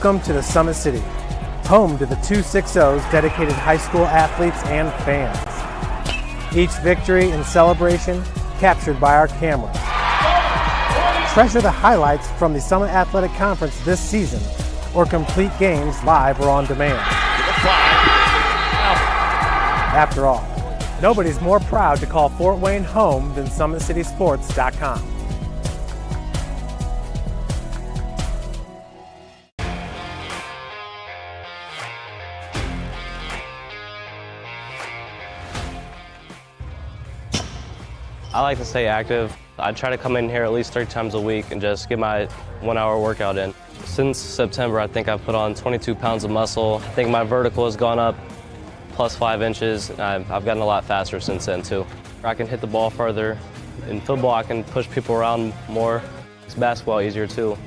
Welcome to the Summit City, home to the 260's dedicated high school athletes and fans. Each victory and celebration captured by our cameras. Treasure the highlights from the Summit Athletic Conference this season, or complete games live or on demand. After all, nobody's more proud to call Fort Wayne home than SummitCitySports.com. I like to stay active. I try to come in here at least 3 times a week and just get my 1-hour workout in. Since September, I think I've put on 22 pounds of muscle. I think my vertical has gone up plus 5 inches. I've gotten a lot faster since then too. I can hit the ball further. In football, I can push people around more. It's basketball easier too.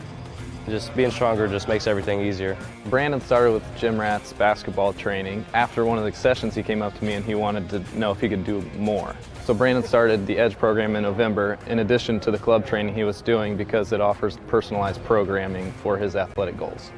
Just being stronger just makes everything easier. Brandon started with Gym Rat's basketball training. After one of the sessions, he came up to me and he wanted to know if he could do more. So Brandon started the EDGE program in November, in addition to the club training he was doing, because it offers personalized programming for his athletic goals.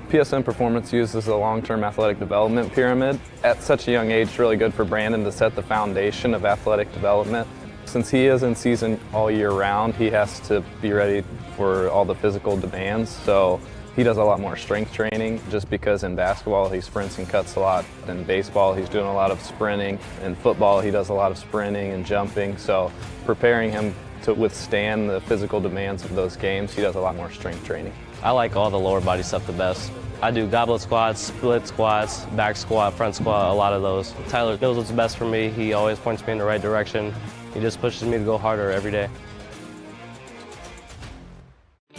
PSN Performance uses a long-term athletic development pyramid. At such a young age, it's really good for Brandon to set the foundation of athletic development. Since he is in season all year round, he has to be ready for all the physical demands. So he does a lot more strength training, just because in basketball he sprints and cuts a lot. In baseball he's doing a lot of sprinting. In football he does a lot of sprinting and jumping. So preparing him to withstand the physical demands of those games, he does a lot more strength training. I like all the lower body stuff the best. I do goblet squats, split squats, back squat, front squat, a lot of those. Tyler knows what's best for me. He always points me in the right direction. He just pushes me to go harder every day.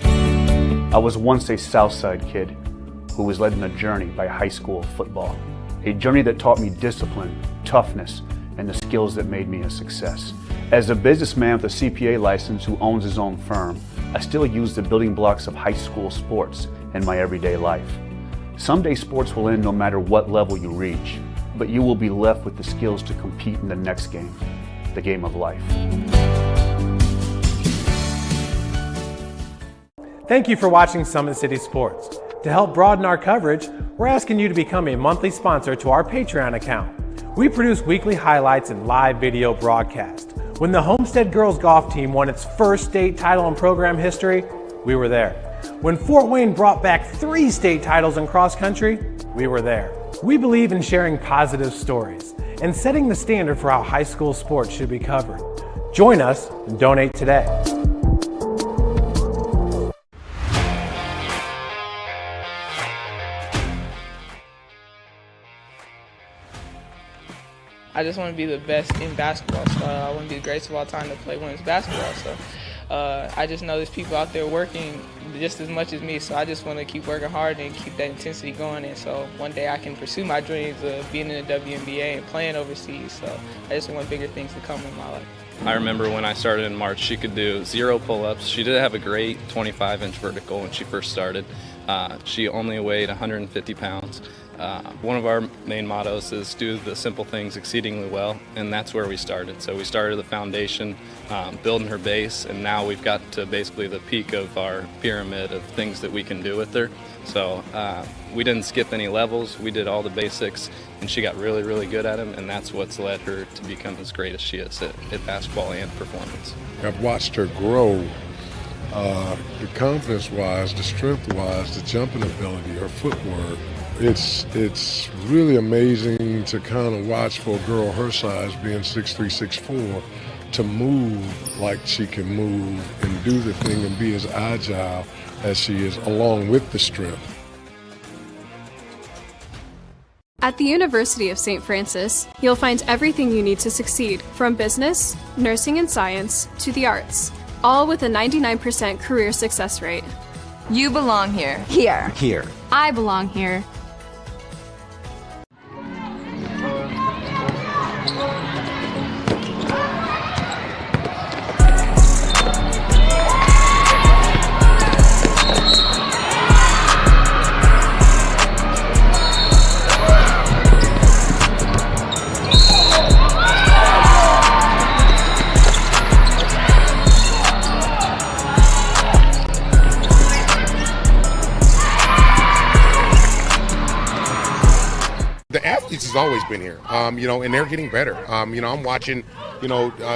I was once a Southside kid who was led on a journey by high school football. A journey that taught me discipline, toughness, and the skills that made me a success. As a businessman with a CPA license who owns his own firm, I still use the building blocks of high school sports in my everyday life. Someday sports will end no matter what level you reach, but you will be left with the skills to compete in the next game, the game of life. Thank you for watching Summit City Sports. To help broaden our coverage, we're asking you to become a monthly sponsor to our Patreon account. We produce weekly highlights and live video broadcast. When the Homestead girls golf team won its first state title in program history, we were there. When Fort Wayne brought back 3 state titles in cross country, we were there. We believe in sharing positive stories and setting the standard for how high school sports should be covered. Join us and donate today. I just want to be the best in basketball, so I want to be the greatest of all time to play women's basketball. So I just know there's people out there working just as much as me, so I just want to keep working hard and keep that intensity going. And so one day I can pursue my dreams of being in the WNBA and playing overseas. So I just want bigger things to come in my life. I remember when I started in March, she could do 0 pull-ups. She did have a great 25-inch vertical when she first started. She only weighed 150 pounds. One of our main mottos is do the simple things exceedingly well, and that's where we started. So we started the foundation, building her base, and now we've got to basically the peak of our pyramid of things that we can do with her. So we didn't skip any levels. We did all the basics, and she got really, really good at them, and that's what's led her to become as great as she is at basketball and performance. I've watched her grow, the confidence-wise, the strength-wise, the jumping ability, her footwork. It's really amazing to kind of watch for a girl her size, being 6'3", 6'4", to move like she can move and do the thing and be as agile as she is, along with the strength. At the University of St. Francis, you'll find everything you need to succeed, from business, nursing and science, to the arts, all with a 99% career success rate. You belong here. Here. Here. I belong here. has always been here, and they're getting better. I'm watching,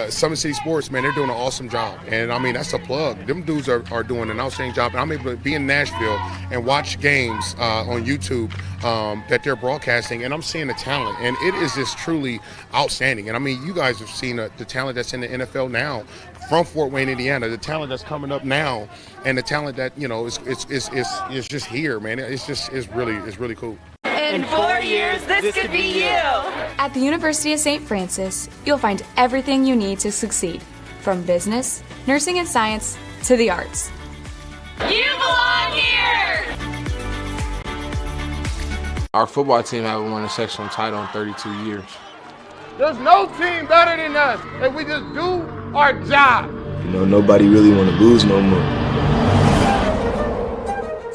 Summit City Sports, man, they're doing an awesome job. And, that's a plug. Them dudes are doing an outstanding job. And I'm able to be in Nashville and watch games on YouTube that they're broadcasting, and I'm seeing the talent. And it is just truly outstanding. And, you guys have seen the talent that's in the NFL now from Fort Wayne, Indiana, the talent that's coming up now, and the talent that, is just here, man. It's really cool. In 4 years, this could be you. At the University of St. Francis, you'll find everything you need to succeed, from business, nursing and science, to the arts. You belong here! Our football team haven't won a sectional title in 32 years. There's no team better than us if we just do our job. Nobody really want to lose no more.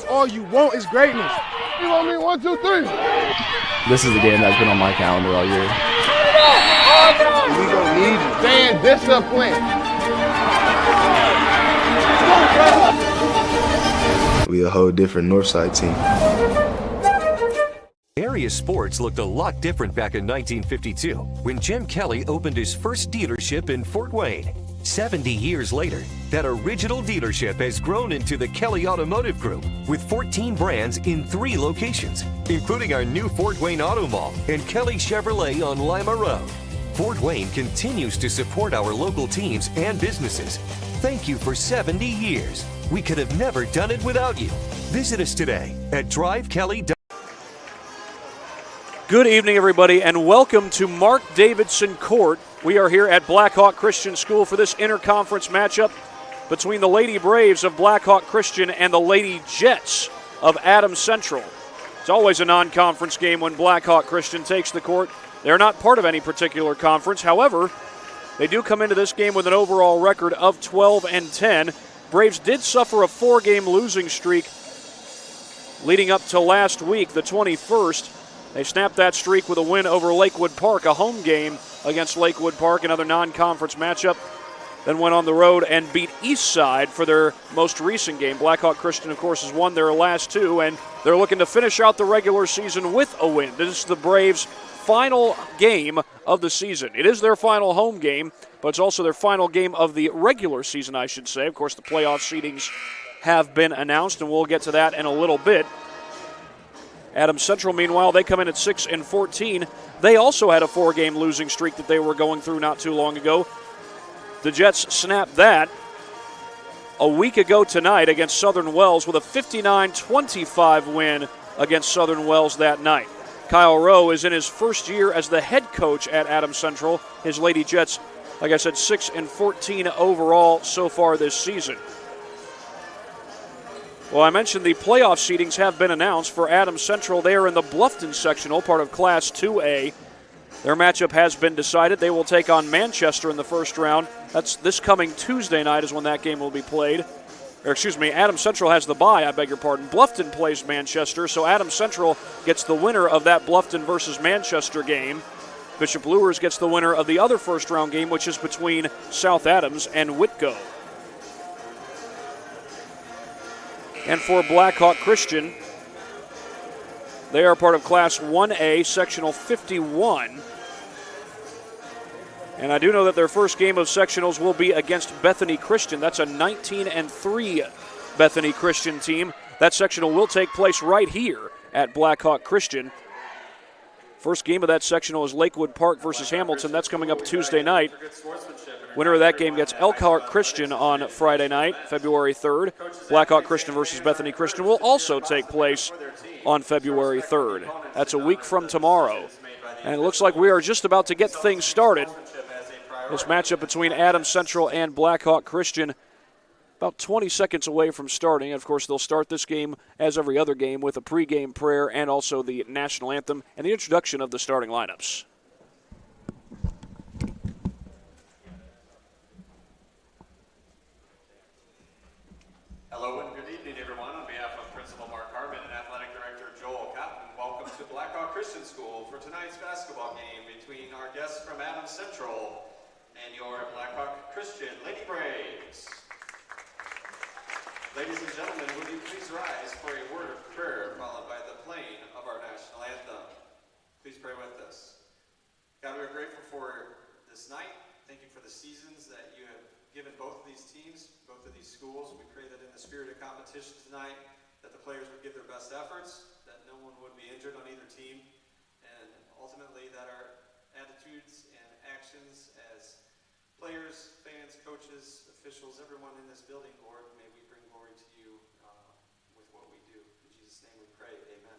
All you want is greatness. You want me 1, 2, 3? This is the game that's been on my calendar all year. We gonna need you. Staying disciplined. We a whole different Northside team. Area sports looked a lot different back in 1952 when Jim Kelly opened his first dealership in Fort Wayne. 70 years later, that original dealership has grown into the Kelly Automotive Group with 14 brands in 3 locations, including our new Fort Wayne Auto Mall and Kelly Chevrolet on Lima Road. Fort Wayne continues to support our local teams and businesses. Thank you for 70 years. We could have never done it without you. Visit us today at drivekelly.com. Good evening, everybody, and welcome to Mark Davidson Court. We are here at Blackhawk Christian School for this interconference matchup between the Lady Braves of Blackhawk Christian and the Lady Jets of Adams Central. It's always a non-conference game when Blackhawk Christian takes the court. They're not part of any particular conference. However, they do come into this game with an overall record of 12-10. Braves did suffer a 4-game losing streak leading up to last week, the 21st. They snapped that streak with a win over Lakewood Park, a home game against Lakewood Park, another non-conference matchup. Then went on the road and beat Eastside for their most recent game. Blackhawk Christian, of course, has won their last 2, and they're looking to finish out the regular season with a win. This is the Braves' final game of the season. It is their final home game, but it's also their final game of the regular season, I should say. Of course, the playoff seedings have been announced, and we'll get to that in a little bit. Adams Central, meanwhile, they come in at 6-14. They also had a 4-game losing streak that they were going through not too long ago. The Jets snapped that a week ago tonight against Southern Wells with a 59-25 win against Southern Wells that night. Kyle Rowe is in his first year as the head coach at Adams Central. His Lady Jets, like I said, 6-14 overall so far this season. Well, I mentioned the playoff seedings have been announced for Adams Central. They are in the Bluffton sectional, part of Class 2A. Their matchup has been decided. They will take on Manchester in the first round. That's this coming Tuesday night is when that game will be played. Adams Central has the bye, I beg your pardon. Bluffton plays Manchester, so Adams Central gets the winner of that Bluffton versus Manchester game. Bishop Luers gets the winner of the other first-round game, which is between South Adams and Whitco. And for Blackhawk Christian, they are part of Class 1A, Sectional 51. And I do know that their first game of sectionals will be against Bethany Christian. That's a 19-3 Bethany Christian team. That sectional will take place right here at Blackhawk Christian. First game of that sectional is Lakewood Park versus Hamilton. That's coming up Tuesday night. Winner of that game gets Elkhart Christian on Friday night, February 3rd. Blackhawk Christian versus Bethany Christian will also take place on February 3rd. That's a week from tomorrow. And it looks like we are just about to get things started. This matchup between Adams Central and Blackhawk Christian about 20 seconds away from starting. Of course, they'll start this game, as every other game, with a pregame prayer and also the national anthem and the introduction of the starting lineups. Hello and good evening, everyone. On behalf of Principal Mark Harmon and Athletic Director Joel Cotton, welcome to Blackhawk Christian School for tonight's basketball game between our guests from Adams Central and your Blackhawk Christian Lady Braves. Ladies and gentlemen, would you please rise for a word of prayer followed by the playing of our national anthem. Please pray with us. competition tonight, that the players would give their best efforts, that no one would be injured on either team, and ultimately that our attitudes and actions as players, fans, coaches, officials, everyone in this building, Lord, may we bring glory to you with what we do. In Jesus' name we pray, amen.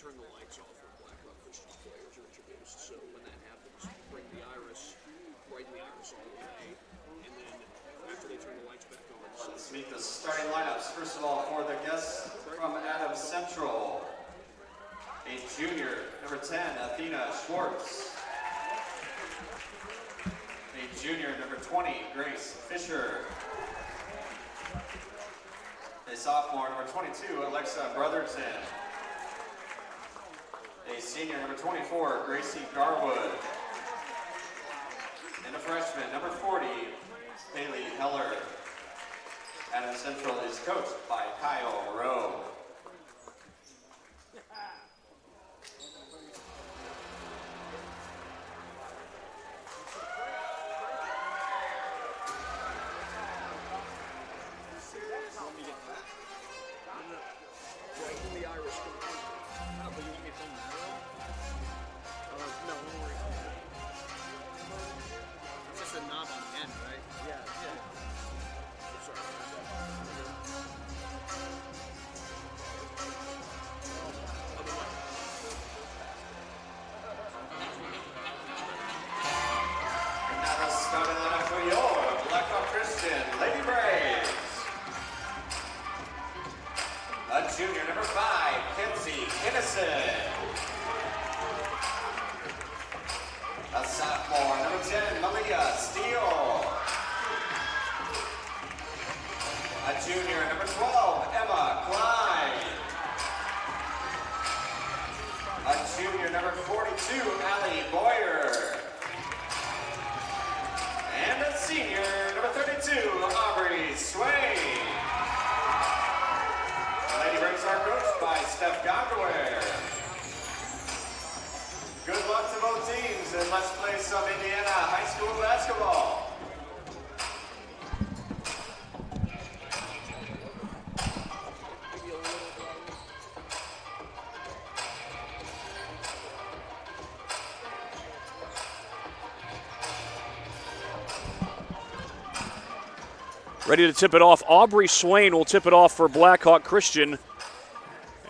Turn the lights off when Blackhawk Christian players are introduced. So when that happens, bring the iris, brighten the iris all the way, and then after they turn the lights back on. Let's meet the starting lineups. First of all, for the guests from Adams Central, a junior, number 10, Athena Schwartz. A junior, number 20, Grace Fisher. A sophomore, number 22, Alexa Brotherton. A senior, number 24, Gracie Garwood. And a freshman, number 40, Haley Heller. Adams Central is coached by Kyle Rowe. Junior, number 5, Kenzie Kinnison. A sophomore, number 10, Malia Steele. A junior, number 12, Emma Klein. A junior, number 42, Allie Boyer. And a senior, number 32, Aubrey Swain. Lady Braves are coached by Steph Gondaware. Good luck to both teams, and let's play some Indiana high school basketball. Ready to tip it off. Aubrey Swain will tip it off for Blackhawk Christian.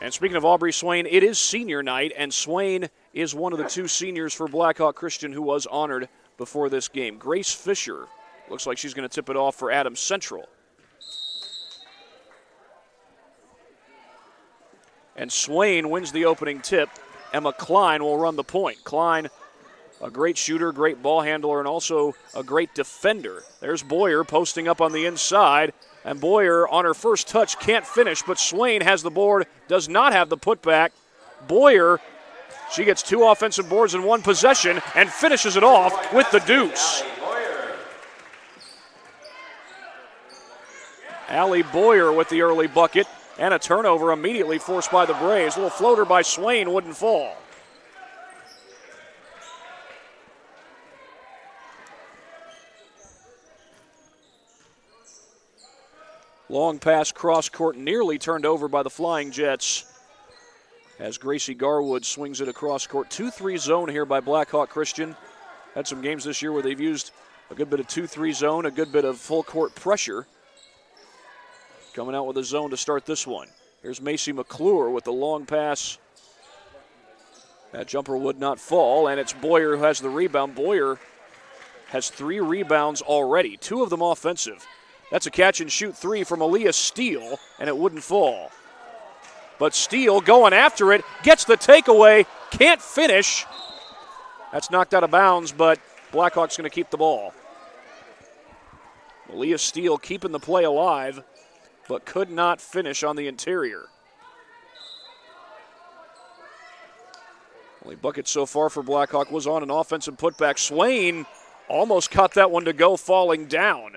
And speaking of Aubrey Swain, it is senior night, and Swain is one of the 2 seniors for Blackhawk Christian who was honored before this game. Grace Fisher looks like she's going to tip it off for Adams Central. And Swain wins the opening tip. Emma Klein will run the point. Klein, a great shooter, great ball handler, and also a great defender. There's Boyer posting up on the inside, and Boyer on her first touch can't finish, but Swain has the board, does not have the putback. Boyer, she gets 2 offensive boards in 1 possession and finishes it off with the deuce. Allie Boyer with the early bucket, and a turnover immediately forced by the Braves. A little floater by Swain wouldn't fall. Long pass cross court, nearly turned over by the Flying Jets as Gracie Garwood swings it across court. 2-3 zone here by Blackhawk Christian. Had some games this year where they've used a good bit of 2-3 zone, a good bit of full court pressure. Coming out with a zone to start this one. Here's Macy McClure with the long pass. That jumper would not fall, and it's Boyer who has the rebound. Boyer has 3 rebounds already, 2 of them offensive. That's a catch-and-shoot 3 from Aaliyah Steele, and it wouldn't fall. But Steele going after it, gets the takeaway, can't finish. That's knocked out of bounds, but Blackhawks going to keep the ball. Aaliyah Steele keeping the play alive, but could not finish on the interior. Only bucket so far for Blackhawk was on an offensive putback. Swain almost caught that one to go, falling down.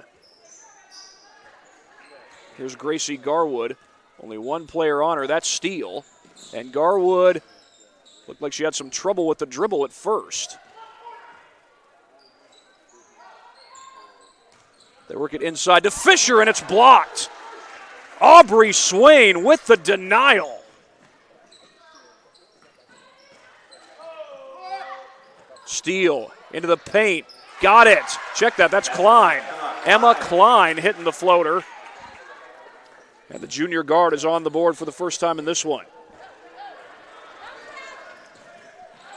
Here's Gracie Garwood. Only one player on her, that's Steele. And Garwood looked like she had some trouble with the dribble at first. They work it inside to Fisher, and it's blocked. Aubrey Swain with the denial. Steele into the paint. Got it. Check that. That's Klein. Emma Klein hitting the floater. And the junior guard is on the board for the first time in this one.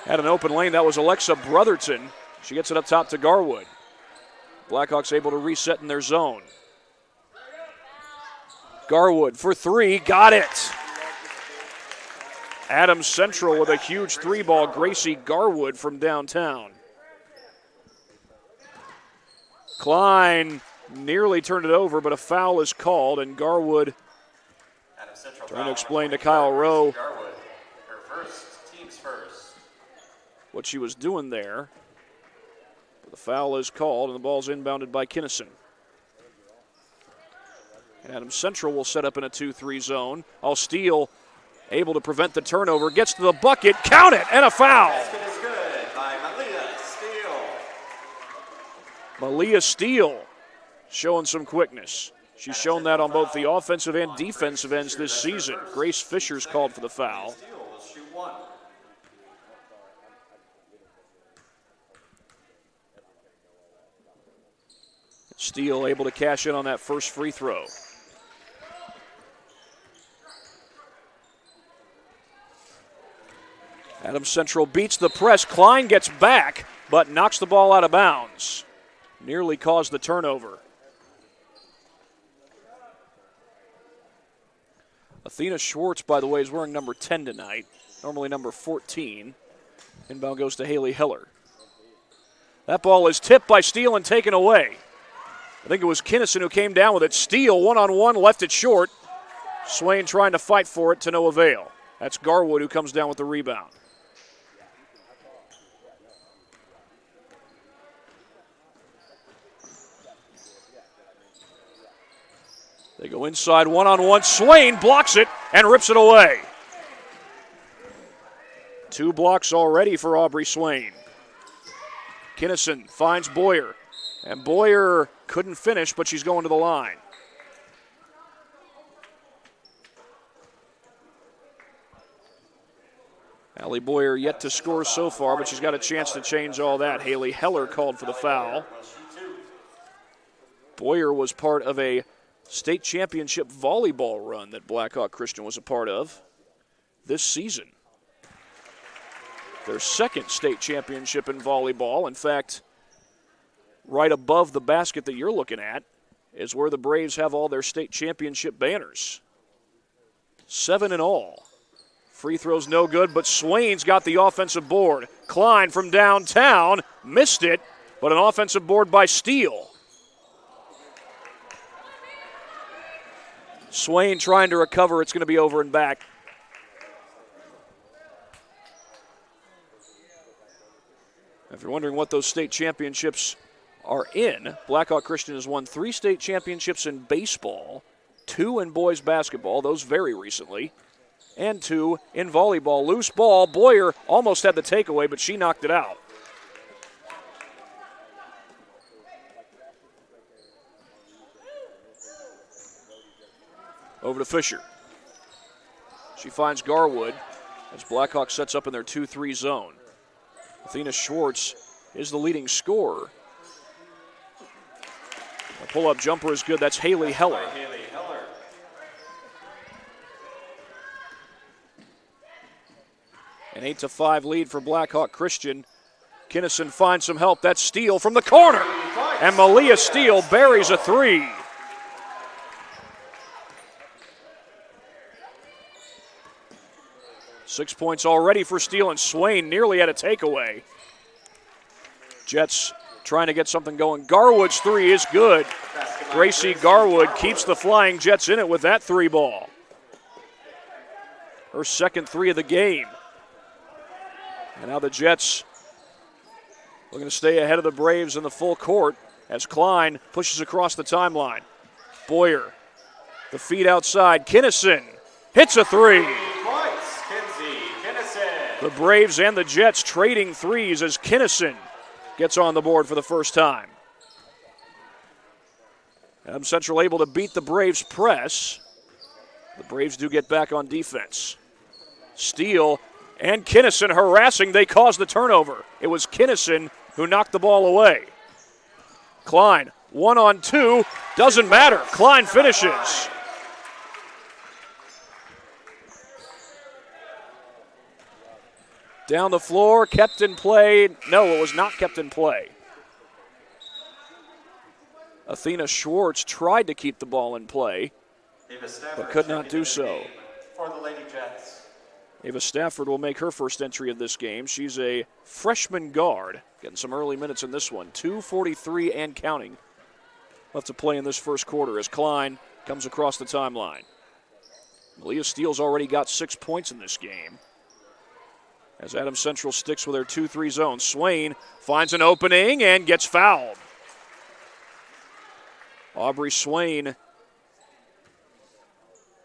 Had an open lane. That was Alexa Brotherton. She gets it up top to Garwood. Blackhawks able to reset in their zone. Garwood for 3. Got it. Adams Central with a huge 3-ball. Gracie Garwood from downtown. Klein nearly turned it over, but a foul is called, and Garwood trying to explain to Kyle Rowe what she was doing there. But the foul is called, and the ball's inbounded by Kinnison. Adams Central will set up in a 2-3 zone. All Steele able to prevent the turnover, gets to the bucket, count it, and a foul. Basket is good by Malia Steele. Malia Steele showing some quickness. She's shown that on both the offensive and defensive ends this season. Grace Fisher's called for the foul. Steele able to cash in on that first free throw. Adams Central beats the press. Klein gets back, but knocks the ball out of bounds. Nearly caused the turnover. Athena Schwartz, by the way, is wearing number 10 tonight, normally number 14. Inbound goes to Haley Heller. That ball is tipped by Steele and taken away. I think it was Kinnison who came down with it. Steele, one-on-one, left it short. Swain trying to fight for it to no avail. That's Garwood who comes down with the rebound. They go inside, one-on-one. Swain blocks it and rips it away. 2 blocks already for Aubrey Swain. Kinnison finds Boyer. And Boyer couldn't finish, but she's going to the line. Allie Boyer yet to score so far, but she's got a chance to change all that. Haley Heller called for the foul. Boyer was part of a state championship volleyball run that Blackhawk Christian was a part of this season. Their second state championship in volleyball. In fact, right above the basket that you're looking at is where the Braves have all their state championship banners. 7 in all. Free throw's no good, but Swain's got the offensive board. Klein from downtown missed it, but an offensive board by Steele. Swain trying to recover. It's going to be over and back. If you're wondering what those state championships are in, Blackhawk Christian has won 3 state championships in baseball, 2 in boys basketball, those very recently, and 2 in volleyball. Loose ball. Boyer almost had the takeaway, but she knocked it out. Over to Fisher. She finds Garwood as Blackhawk sets up in their 2-3 zone. Athena Schwartz is the leading scorer. The pull-up jumper is good. That's Haley Heller. An 8-5 lead for Blackhawk Christian. Kinnison finds some help. That's Steele from the corner. And Malia Steele buries a three. Six points already for Steele, and Swain nearly had a takeaway. Jets trying to get something going. Garwood's three is good. Gracie Garwood keeps the Flying Jets in it with that three ball. Her second three of the game. And now the Jets looking to stay ahead of the Braves in the full court as Klein pushes across the timeline. Boyer, the feed outside. Kinnison hits a three. The Braves and the Jets trading threes as Kinnison gets on the board for the first time. Adams Central able to beat the Braves press. The Braves do get back on defense. Steele and Kinnison harassing. They caused the turnover. It was Kinnison who knocked the ball away. Klein, 1-on-2. Doesn't matter. Klein finishes. Down the floor, kept in play. No, it was not kept in play. Athena Schwartz tried to keep the ball in play, but could not do so. For the Lady Jets. Ava Stafford will make her first entry of this game. She's a freshman guard, getting some early minutes in this one. 2:43 and counting left to play in this first quarter as Klein comes across the timeline. Malia Steele's already got 6 points in this game. As Adams Central sticks with their 2-3 zone. Swain finds an opening and gets fouled. Aubrey Swain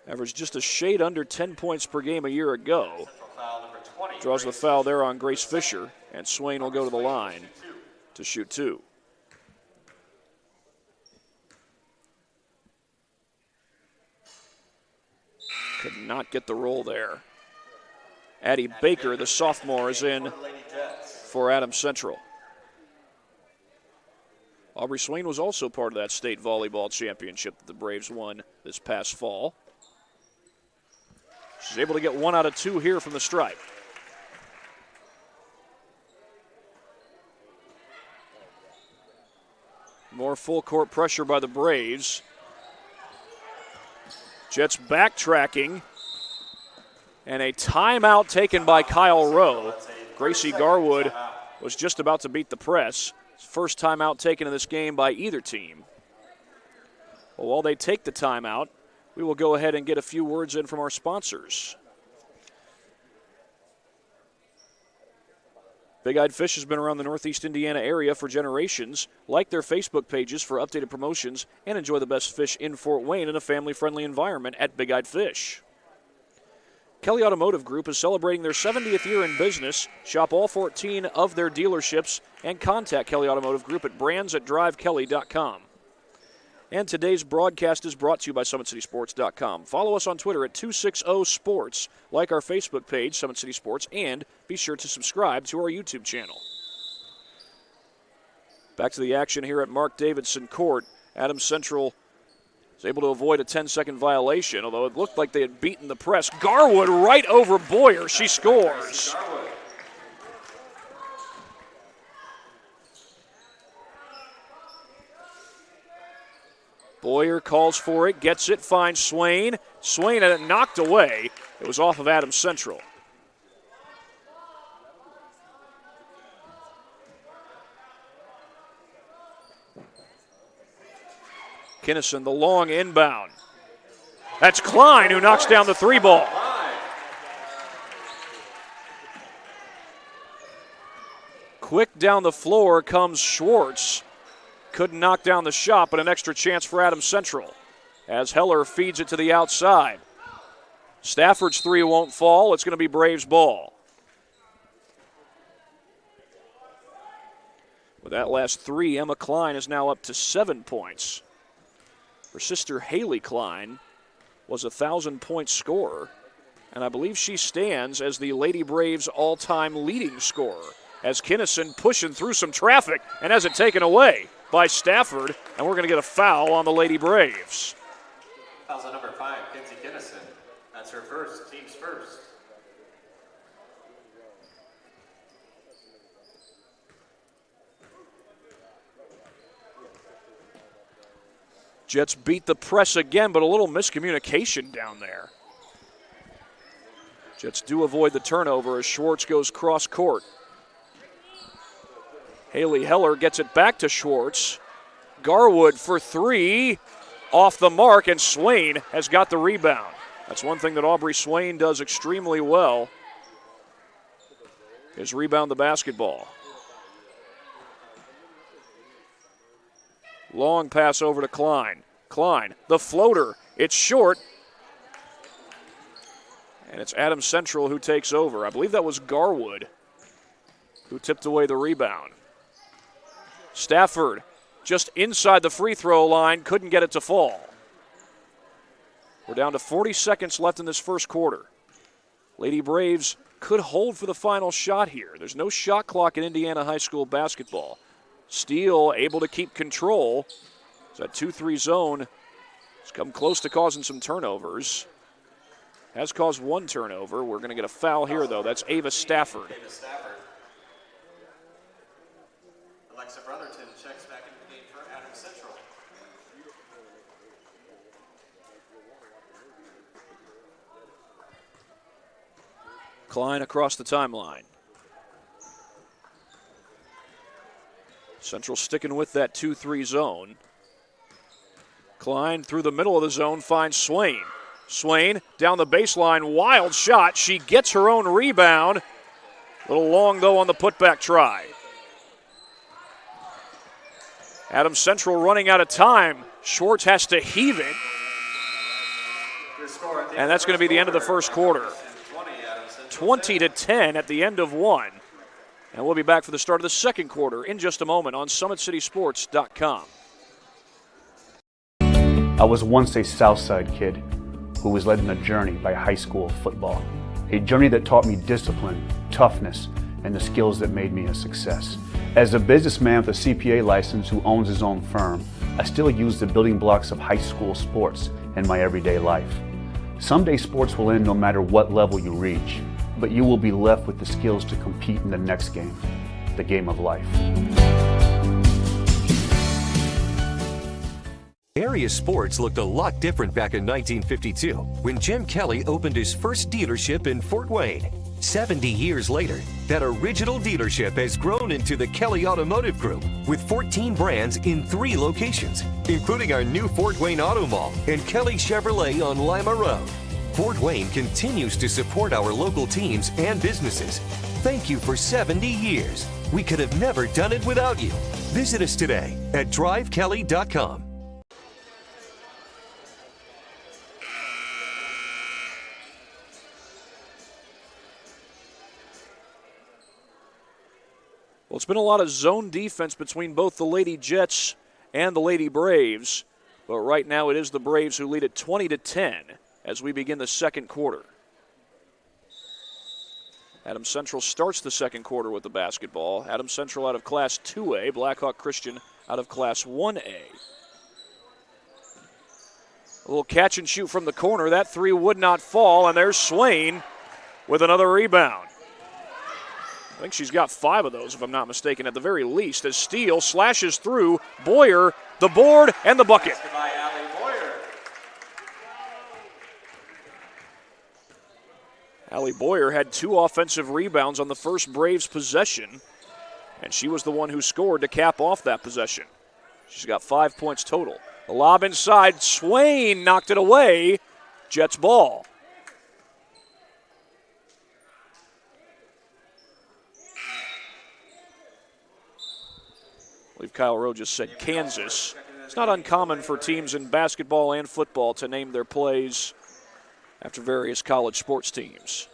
averaged just a shade under 10 points per game a year ago. Draws the foul there on Grace Fisher, and Swain will go to the line to shoot two. Could not get the roll there. Addie Baker, the sophomore, is in for Adams Central. Aubrey Swain was also part of that state volleyball championship that the Braves won this past fall. She's able to get 1 out of 2 here from the stripe. More full court pressure by the Braves. Jets backtracking. And a timeout taken by Kyle Rowe. Gracie Garwood was just about to beat the press. First timeout taken in this game by either team. Well, while they take the timeout, we will go ahead and get a few words in from our sponsors. Big Eyed Fish has been around the Northeast Indiana area for generations. Like their Facebook pages for updated promotions and enjoy the best fish in Fort Wayne in a family-friendly environment at Big Eyed Fish. Kelly Automotive Group is celebrating their 70th year in business. Shop all 14 of their dealerships and contact Kelly Automotive Group at brands@drivekelly.com. And today's broadcast is brought to you by SummitCitySports.com. Follow us on Twitter at 260sports, like our Facebook page, Summit City Sports, and be sure to subscribe to our YouTube channel. Back to the action here at Mark Davidson Court. Adams Central is able to avoid a 10-second violation, although it looked like they had beaten the press. Garwood right over Boyer. She scores. Boyer calls for it, gets it, finds Swain. Swain had it knocked away. It was off of Adams Central. Kinnison, the long inbound. That's Klein who knocks down the three ball. Quick down the floor comes Schwartz. Couldn't knock down the shot, but an extra chance for Adams Central as Heller feeds it to the outside. Stafford's three won't fall. It's going to be Braves ball. With that last three, Emma Klein is now up to 7 points. Her sister Haley Klein was a 1,000-point scorer, and I believe she stands as the Lady Braves' all-time leading scorer, as Kinnison pushing through some traffic and has it taken away by Stafford, and we're going to get a foul on the Lady Braves. Fouls on number 5, Kenzie Kinnison. That's her first, team's first. Jets beat the press again, but a little miscommunication down there. Jets do avoid the turnover as Schwartz goes cross court. Haley Heller gets it back to Schwartz. Garwood for 3, off the mark, and Swain has got the rebound. That's one thing that Aubrey Swain does extremely well, is rebound the basketball. Long pass over to Klein. Klein, the floater. It's short. And it's Adams Central who takes over. I believe that was Garwood who tipped away the rebound. Stafford just inside the free throw line, couldn't get it to fall. We're down to 40 seconds left in this first quarter. Lady Braves could hold for the final shot here. There's no shot clock in Indiana high school basketball. Steele able to keep control. That 2-3 zone has come close to causing some turnovers. Has caused one turnover. We're going to get a foul here, though. That's Ava Stafford. Alexa Brotherton checks back into the game for Adams Central. Klein across the timeline. Central sticking with that 2-3 zone. Klein through the middle of the zone finds Swain. Swain down the baseline, wild shot. She gets her own rebound. A little long, though, on the putback try. Adams Central running out of time. Schwartz has to heave it. And that's going to be the end of the first quarter. 20-10 at the end of one. And we'll be back for the start of the second quarter in just a moment on SummitCitySports.com. I was once a Southside kid who was led on a journey by high school football. A journey that taught me discipline, toughness, and the skills that made me a success. As a businessman with a CPA license who owns his own firm, I still use the building blocks of high school sports in my everyday life. Someday sports will end no matter what level you reach, but you will be left with the skills to compete in the next game, the game of life. Area sports looked a lot different back in 1952 when Jim Kelly opened his first dealership in Fort Wayne. 70 years later, that original dealership has grown into the Kelly Automotive Group with 14 brands in 3 locations, including our new Fort Wayne Auto Mall and Kelly Chevrolet on Lima Road. Fort Wayne continues to support our local teams and businesses. Thank you for 70 years. We could have never done it without you. Visit us today at drivekelly.com. Well, it's been a lot of zone defense between both the Lady Jets and the Lady Braves, but right now it is the Braves who lead at 20-10 as we begin the second quarter. Adams Central starts the second quarter with the basketball. Adams Central out of Class 2A, Blackhawk Christian out of Class 1A. A little catch and shoot from the corner. That 3 would not fall, and there's Swain with another rebound. I think she's got 5 of those, if I'm not mistaken, at the very least, as Steele slashes through. Boyer, the board, and the bucket. Allie Boyer had 2 offensive rebounds on the first Braves possession, and she was the one who scored to cap off that possession. She's got 5 points total. The lob inside, Swain knocked it away. Jets ball. I believe Kyle Rowe just said Kansas. It's not uncommon for teams in basketball and football to name their plays after various college sports teams.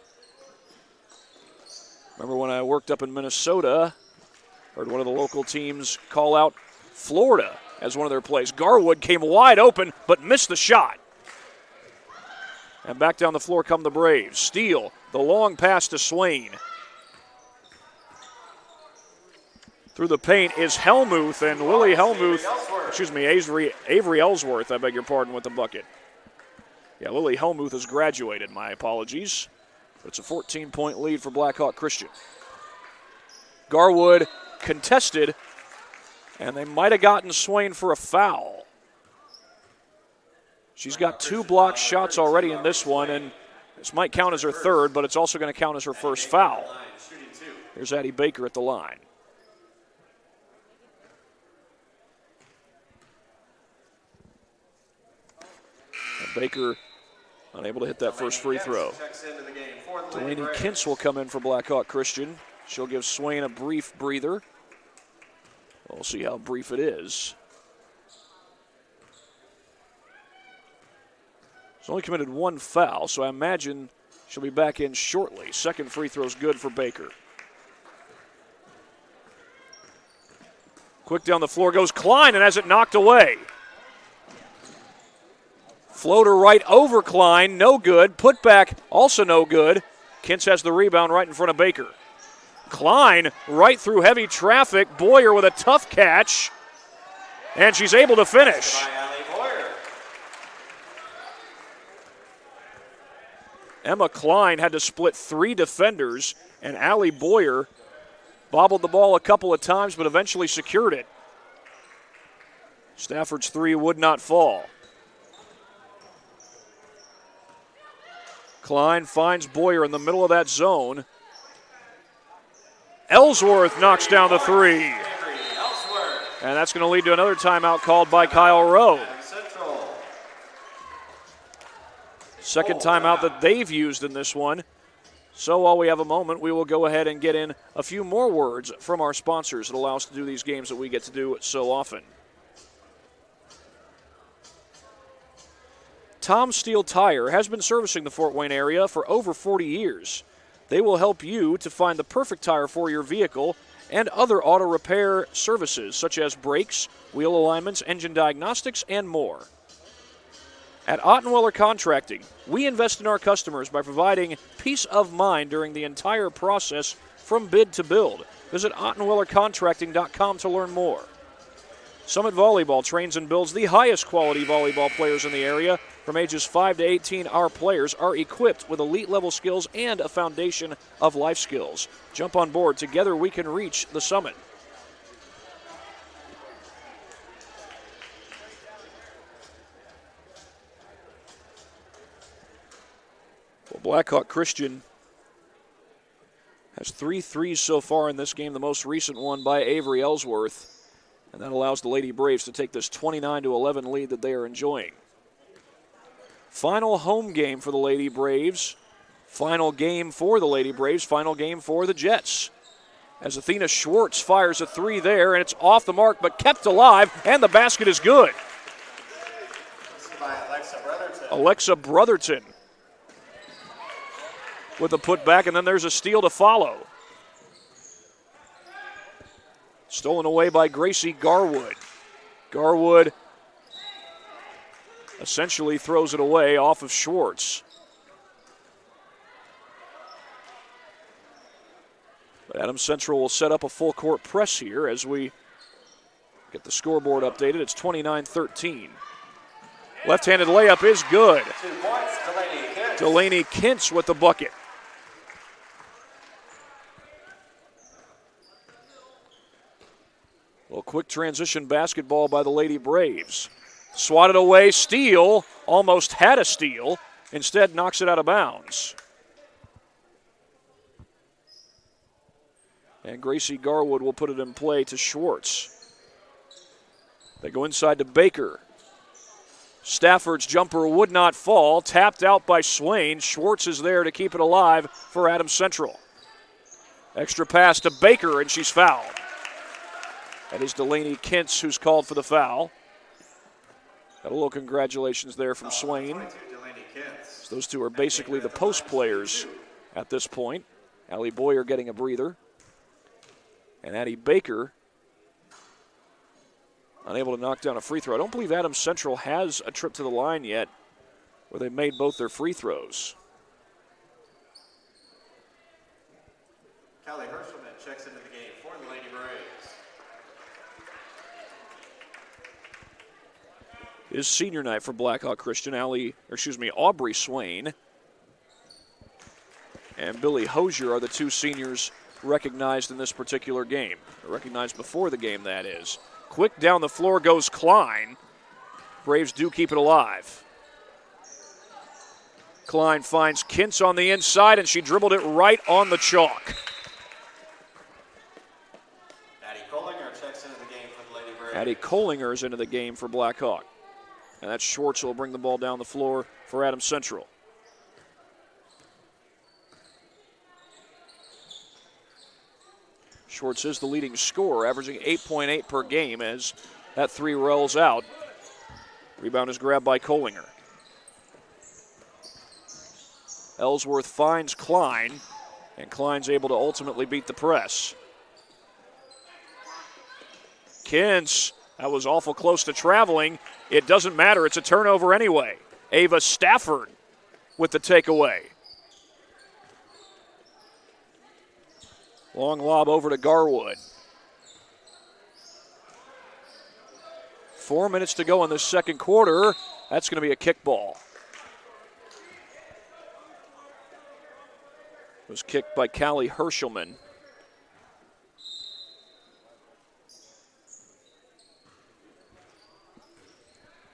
Remember when I worked up in Minnesota, heard one of the local teams call out Florida as one of their plays. Garwood came wide open but missed the shot. And back down the floor come the Braves. Steele, the long pass to Swain. Through the paint is Helmuth, and Avery Ellsworth, I beg your pardon, with the bucket. Yeah, Lily Helmuth has graduated, my apologies. But it's a 14-point lead for Blackhawk Christian. Garwood contested, and they might have gotten Swain for a foul. She's got 2 blocked shots already in this one, and this might count as her third, but it's also going to count as her first foul. Here's Addie Baker at the line. And Baker unable to hit that first free throw. Delaney Kintz will come in for Blackhawk Christian. She'll give Swain a brief breather. We'll see how brief it is. She's only committed 1 foul, so I imagine she'll be back in shortly. Second free throw's good for Baker. Quick down the floor goes Klein and has it knocked away. Floater right over Klein, no good. Put back, also no good. Kintz has the rebound right in front of Baker. Klein right through heavy traffic. Boyer with a tough catch. And she's able to finish. Emma Klein had to split 3 defenders, and Allie Boyer bobbled the ball a couple of times, but eventually secured it. Stafford's 3 would not fall. Klein finds Boyer in the middle of that zone. Ellsworth knocks down the 3. And that's going to lead to another timeout called by Kyle Rowe. Second timeout that they've used in this one. So while we have a moment, we will go ahead and get in a few more words from our sponsors that allow us to do these games that we get to do so often. Tom Steel Tire has been servicing the Fort Wayne area for over 40 years. They will help you to find the perfect tire for your vehicle and other auto repair services such as brakes, wheel alignments, engine diagnostics, and more. At Ottenweller Contracting, we invest in our customers by providing peace of mind during the entire process from bid to build. Visit OttenwellerContracting.com to learn more. Summit Volleyball trains and builds the highest quality volleyball players in the area. From ages 5 to 18, our players are equipped with elite-level skills and a foundation of life skills. Jump on board. Together we can reach the summit. Well, Blackhawk Christian has 3 threes so far in this game, the most recent one by Avery Ellsworth. And that allows the Lady Braves to take this 29-11 lead that they are enjoying. Final home game for the Lady Braves. Final game for the Lady Braves. Final game for the Jets. As Athena Schwartz fires a 3 there, and it's off the mark but kept alive, and the basket is good. Alexa Brotherton with a putback, and then there's a steal to follow. Stolen away by Gracie Garwood. Garwood essentially throws it away off of Schwartz. But Adams Central will set up a full court press here as we get the scoreboard updated. It's 29-13. Left-handed layup is good. 2 points, Delaney Kintz. Delaney Kintz with the bucket. Well, quick transition basketball by the Lady Braves. Swatted away, steal, almost had a steal. Instead, knocks it out of bounds. And Gracie Garwood will put it in play to Schwartz. They go inside to Baker. Stafford's jumper would not fall. Tapped out by Swain. Schwartz is there to keep it alive for Adams Central. Extra pass to Baker, and she's fouled. That is Delaney Kintz who's called for the foul. Got a little congratulations there from Swain. So those two are basically the post players at this point. Allie Boyer getting a breather. And Addie Baker unable to knock down a free throw. I don't believe Adams Central has a trip to the line yet where they made both their free throws. Callie Herschelman checks into the game for the Lady Braves. Is senior night for Blackhawk Christian. Aubrey Swain and Billy Hosier are the two seniors recognized in this particular game. Recognized before the game, that is. Quick down the floor goes Klein. Braves do keep it alive. Klein finds Kintz on the inside, and she dribbled it right on the chalk. Addie Kollinger checks into the game for the Lady Braves. Addie Kollinger's into the game for Blackhawk. And that's Schwartz who will bring the ball down the floor for Adams Central. Schwartz is the leading scorer, averaging 8.8 per game as that three rolls out. Rebound is grabbed by Kollinger. Ellsworth finds Klein, and Klein's able to ultimately beat the press. Kintz, that was awful close to traveling. It doesn't matter, it's a turnover anyway. Ava Stafford with the takeaway. Long lob over to Garwood. 4 minutes to go in the second quarter. That's going to be a kickball. It was kicked by Callie Herschelman.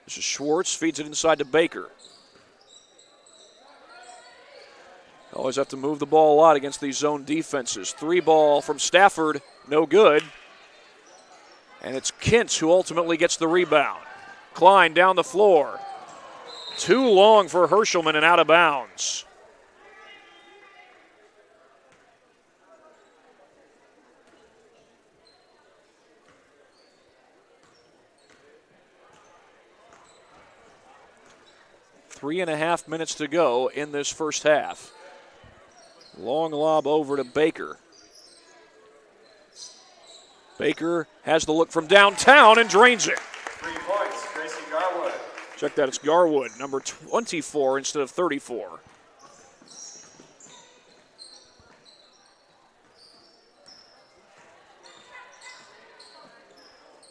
This is Schwartz, feeds it inside to Baker. Always have to move the ball a lot against these zone defenses. Three ball from Stafford, no good. And it's Kintz who ultimately gets the rebound. Klein down the floor. Too long for Herschelman and out of bounds. Three and a half minutes to go in this first half. Long lob over to Baker. Baker has the look from downtown and drains it. 3 points, Gracie Garwood. Check that, it's Garwood, number 24 instead of 34.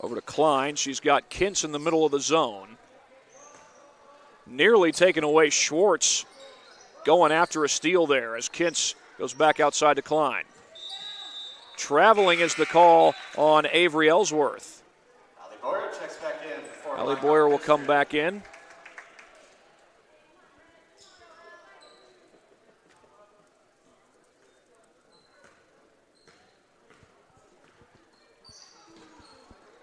Over to Klein, she's got Kintz in the middle of the zone. Nearly taken away. Schwartz going after a steal there as Kintz goes back outside to Klein. Traveling is the call on Avery Ellsworth. Ali Boyer checks back in. Ali Boyer will come back in.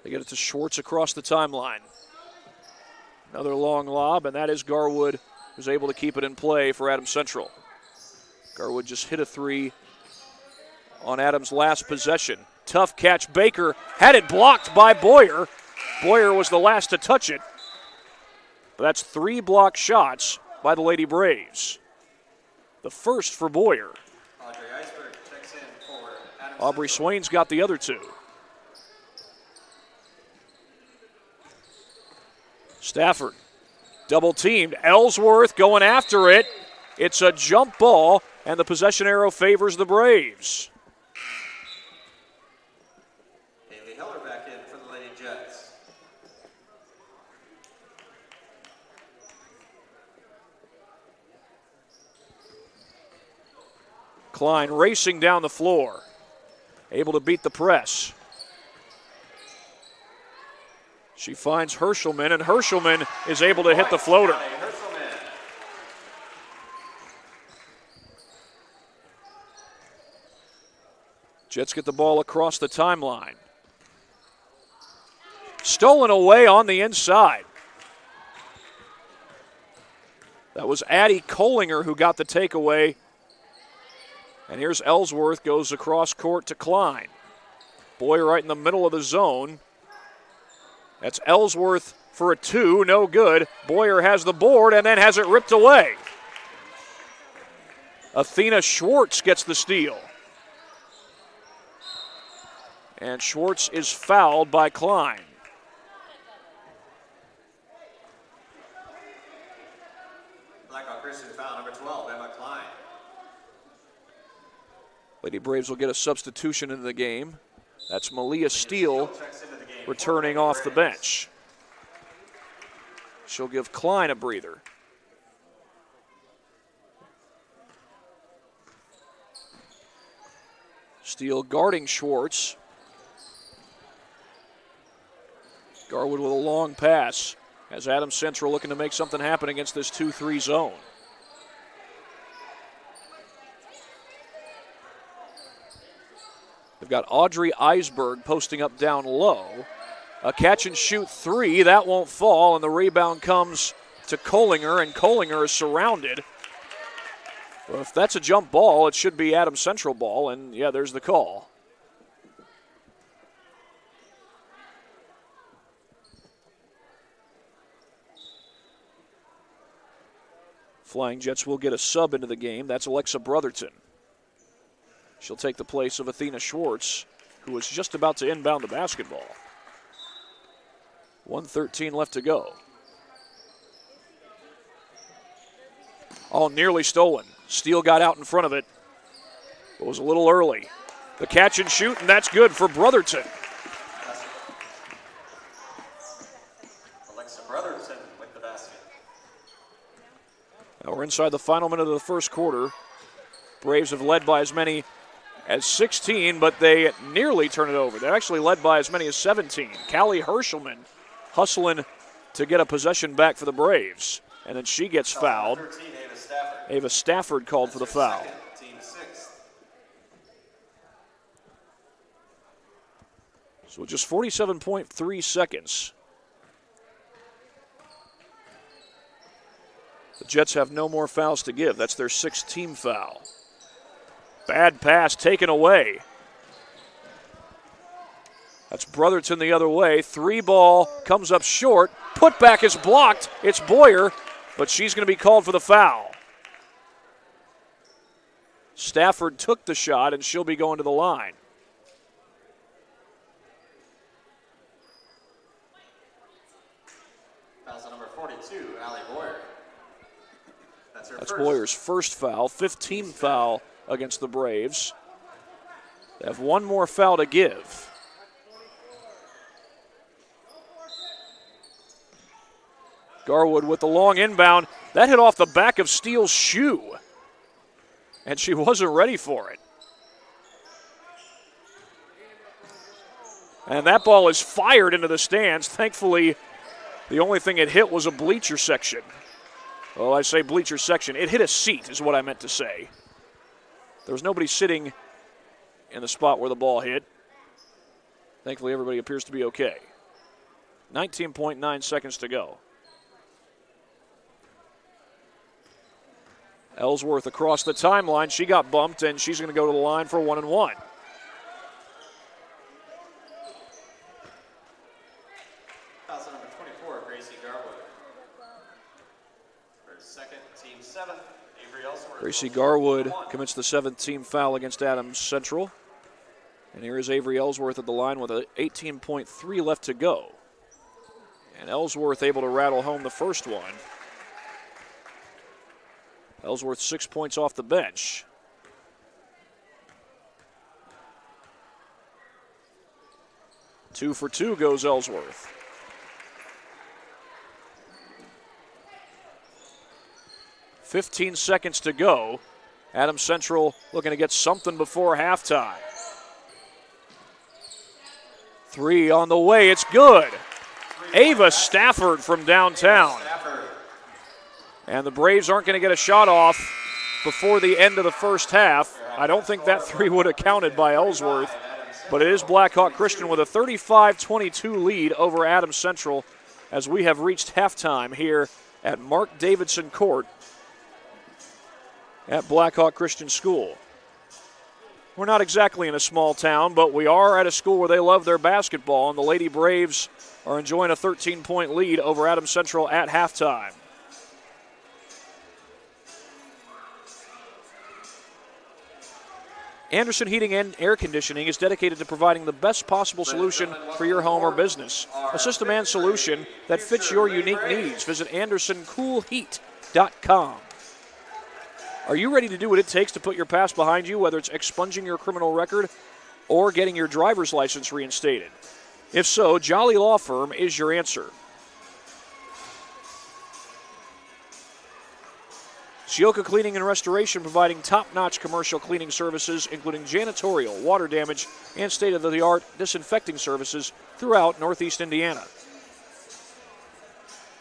They get it to Schwartz across the timeline. Another long lob, and that is Garwood, who's able to keep it in play for Adams Central. Garwood just hit a three on Adams' last possession. Tough catch. Baker had it blocked by Boyer. Boyer was the last to touch it. But that's 3 block shots by the Lady Braves. The first for Boyer. Aubrey Swain's got the other 2. Stafford, double teamed. Ellsworth going after it. It's a jump ball, and the possession arrow favors the Braves. Haley Heller back in for the Lady Jets. Klein racing down the floor, able to beat the press. She finds Herschelman, and Herschelman is able to hit the floater. Jets get the ball across the timeline. Stolen away on the inside. That was Addie Kollinger who got the takeaway. And here's Ellsworth, goes across court to Klein. Boyer right in the middle of the zone. That's Ellsworth for a 2, no good. Boyer has the board and then has it ripped away. Athena Schwartz gets the steal. And Schwartz is fouled by Klein. Blackhawk Christian foul number 12, Emma Klein. Lady Braves will get a substitution into the game. That's Malia Steele returning off the bench. She'll give Klein a breather. Steele guarding Schwartz. Garwood with a long pass as Adams Central looking to make something happen against this 2-3 zone. They've got Audrey Eisberg posting up down low. A catch and shoot three, that won't fall, and the rebound comes to Kohlinger, and Kohlinger is surrounded. Well, if that's a jump ball, it should be Adams Central ball, and yeah, there's the call. Flying Jets will get a sub into the game. That's Alexa Brotherton. She'll take the place of Athena Schwartz, who was just about to inbound the basketball. 1:13 left to go. Oh, nearly stolen. Steele got out in front of it. It was a little early. The catch and shoot, and that's good for Brotherton. Alexa Brotherton with the basket. Now we're inside the final minute of the first quarter. Braves have led by as many as 16, but they nearly turn it over. They're actually led by as many as 17. Callie Hershelman hustling to get a possession back for the Braves. And then she gets fouled. 13, Ava Stafford called for the foul. team 6. So just 47.3 seconds. The Jets have no more fouls to give. That's their 6th team foul. Bad pass taken away. That's Brotherton the other way. 3-ball comes up short. Putback is blocked. It's Boyer, but she's going to be called for the foul. Stafford took the shot, and she'll be going to the line. Foul number 42, Allie Boyer. That's Boyer's first foul, 5th team foul against the Braves. They have one more foul to give. Garwood with the long inbound. That hit off the back of Steele's shoe, and she wasn't ready for it. And that ball is fired into the stands. Thankfully, the only thing it hit was a bleacher section. Well, I say bleacher section. It hit a seat is what I meant to say. There was nobody sitting in the spot where the ball hit. Thankfully, everybody appears to be okay. 19.9 seconds to go. Ellsworth across the timeline. She got bumped, and she's going to go to the line for 1-1. Foul number 24, Gracie Garwood. For 2nd, team 7, Avery Ellsworth. Gracie Garwood commits the 7th team foul against Adams Central. And here is Avery Ellsworth at the line with 18.3 left to go. And Ellsworth able to rattle home the first one. Ellsworth 6 points off the bench. Two for two goes Ellsworth. .15 seconds to go. Adams Central looking to get something before halftime. 3 on the way, it's good. Ava Stafford from downtown. And the Braves aren't going to get a shot off before the end of the first half. I don't think that 3 would have counted by Ellsworth, but it is Blackhawk Christian with a 35-22 lead over Adams Central as we have reached halftime here at Mark Davidson Court at Blackhawk Christian School. We're not exactly in a small town, but we are at a school where they love their basketball, and the Lady Braves are enjoying a 13-point lead over Adams Central at halftime. Anderson Heating and Air Conditioning is dedicated to providing the best possible solution for your home or business. A system and solution that fits your unique needs. Visit AndersonCoolHeat.com. Are you ready to do what it takes to put your past behind you, whether it's expunging your criminal record or getting your driver's license reinstated? If so, Jolly Law Firm is your answer. Sioka Cleaning and Restoration, providing top-notch commercial cleaning services, including janitorial, water damage, and state-of-the-art disinfecting services throughout Northeast Indiana.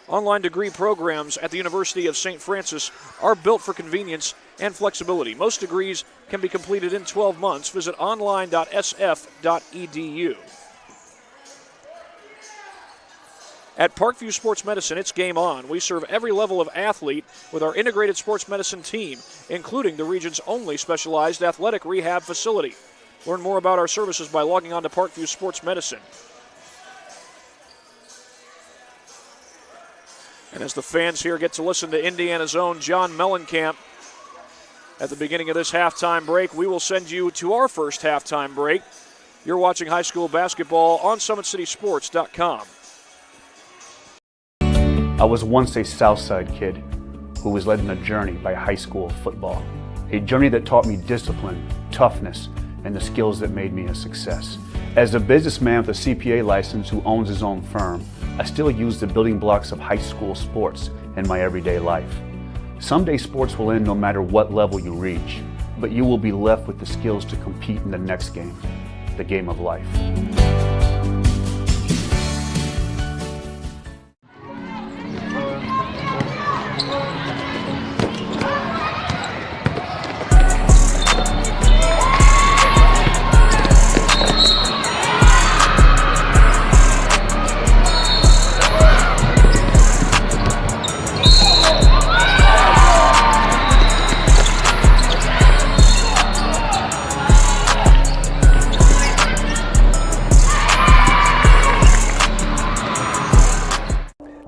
Online degree programs at the University of St. Francis are built for convenience and flexibility. Most degrees can be completed in 12 months. Visit online.sf.edu. At Parkview Sports Medicine, it's game on. We serve every level of athlete with our integrated sports medicine team, including the region's only specialized athletic rehab facility. Learn more about our services by logging on to Parkview Sports Medicine. And as the fans here get to listen to Indiana's own John Mellencamp at the beginning of this halftime break, we will send you to our first halftime break. You're watching high school basketball on SummitCitySports.com. I was once a Southside kid who was led on a journey by high school football. A journey that taught me discipline, toughness, and the skills that made me a success. As a businessman with a CPA license who owns his own firm, I still use the building blocks of high school sports in my everyday life. Someday sports will end no matter what level you reach, but you will be left with the skills to compete in the next game, the game of life.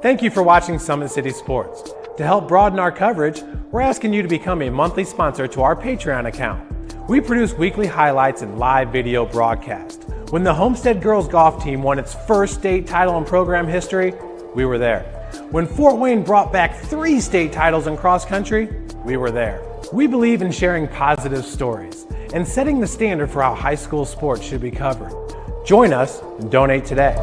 Thank you for watching Summit City Sports. To help broaden our coverage, we're asking you to become a monthly sponsor to our Patreon account. We produce weekly highlights and live video broadcasts. When the Homestead girls golf team won its first state title in program history, we were there. When Fort Wayne brought back 3 state titles in cross country, we were there. We believe in sharing positive stories and setting the standard for how high school sports should be covered. Join us and donate today.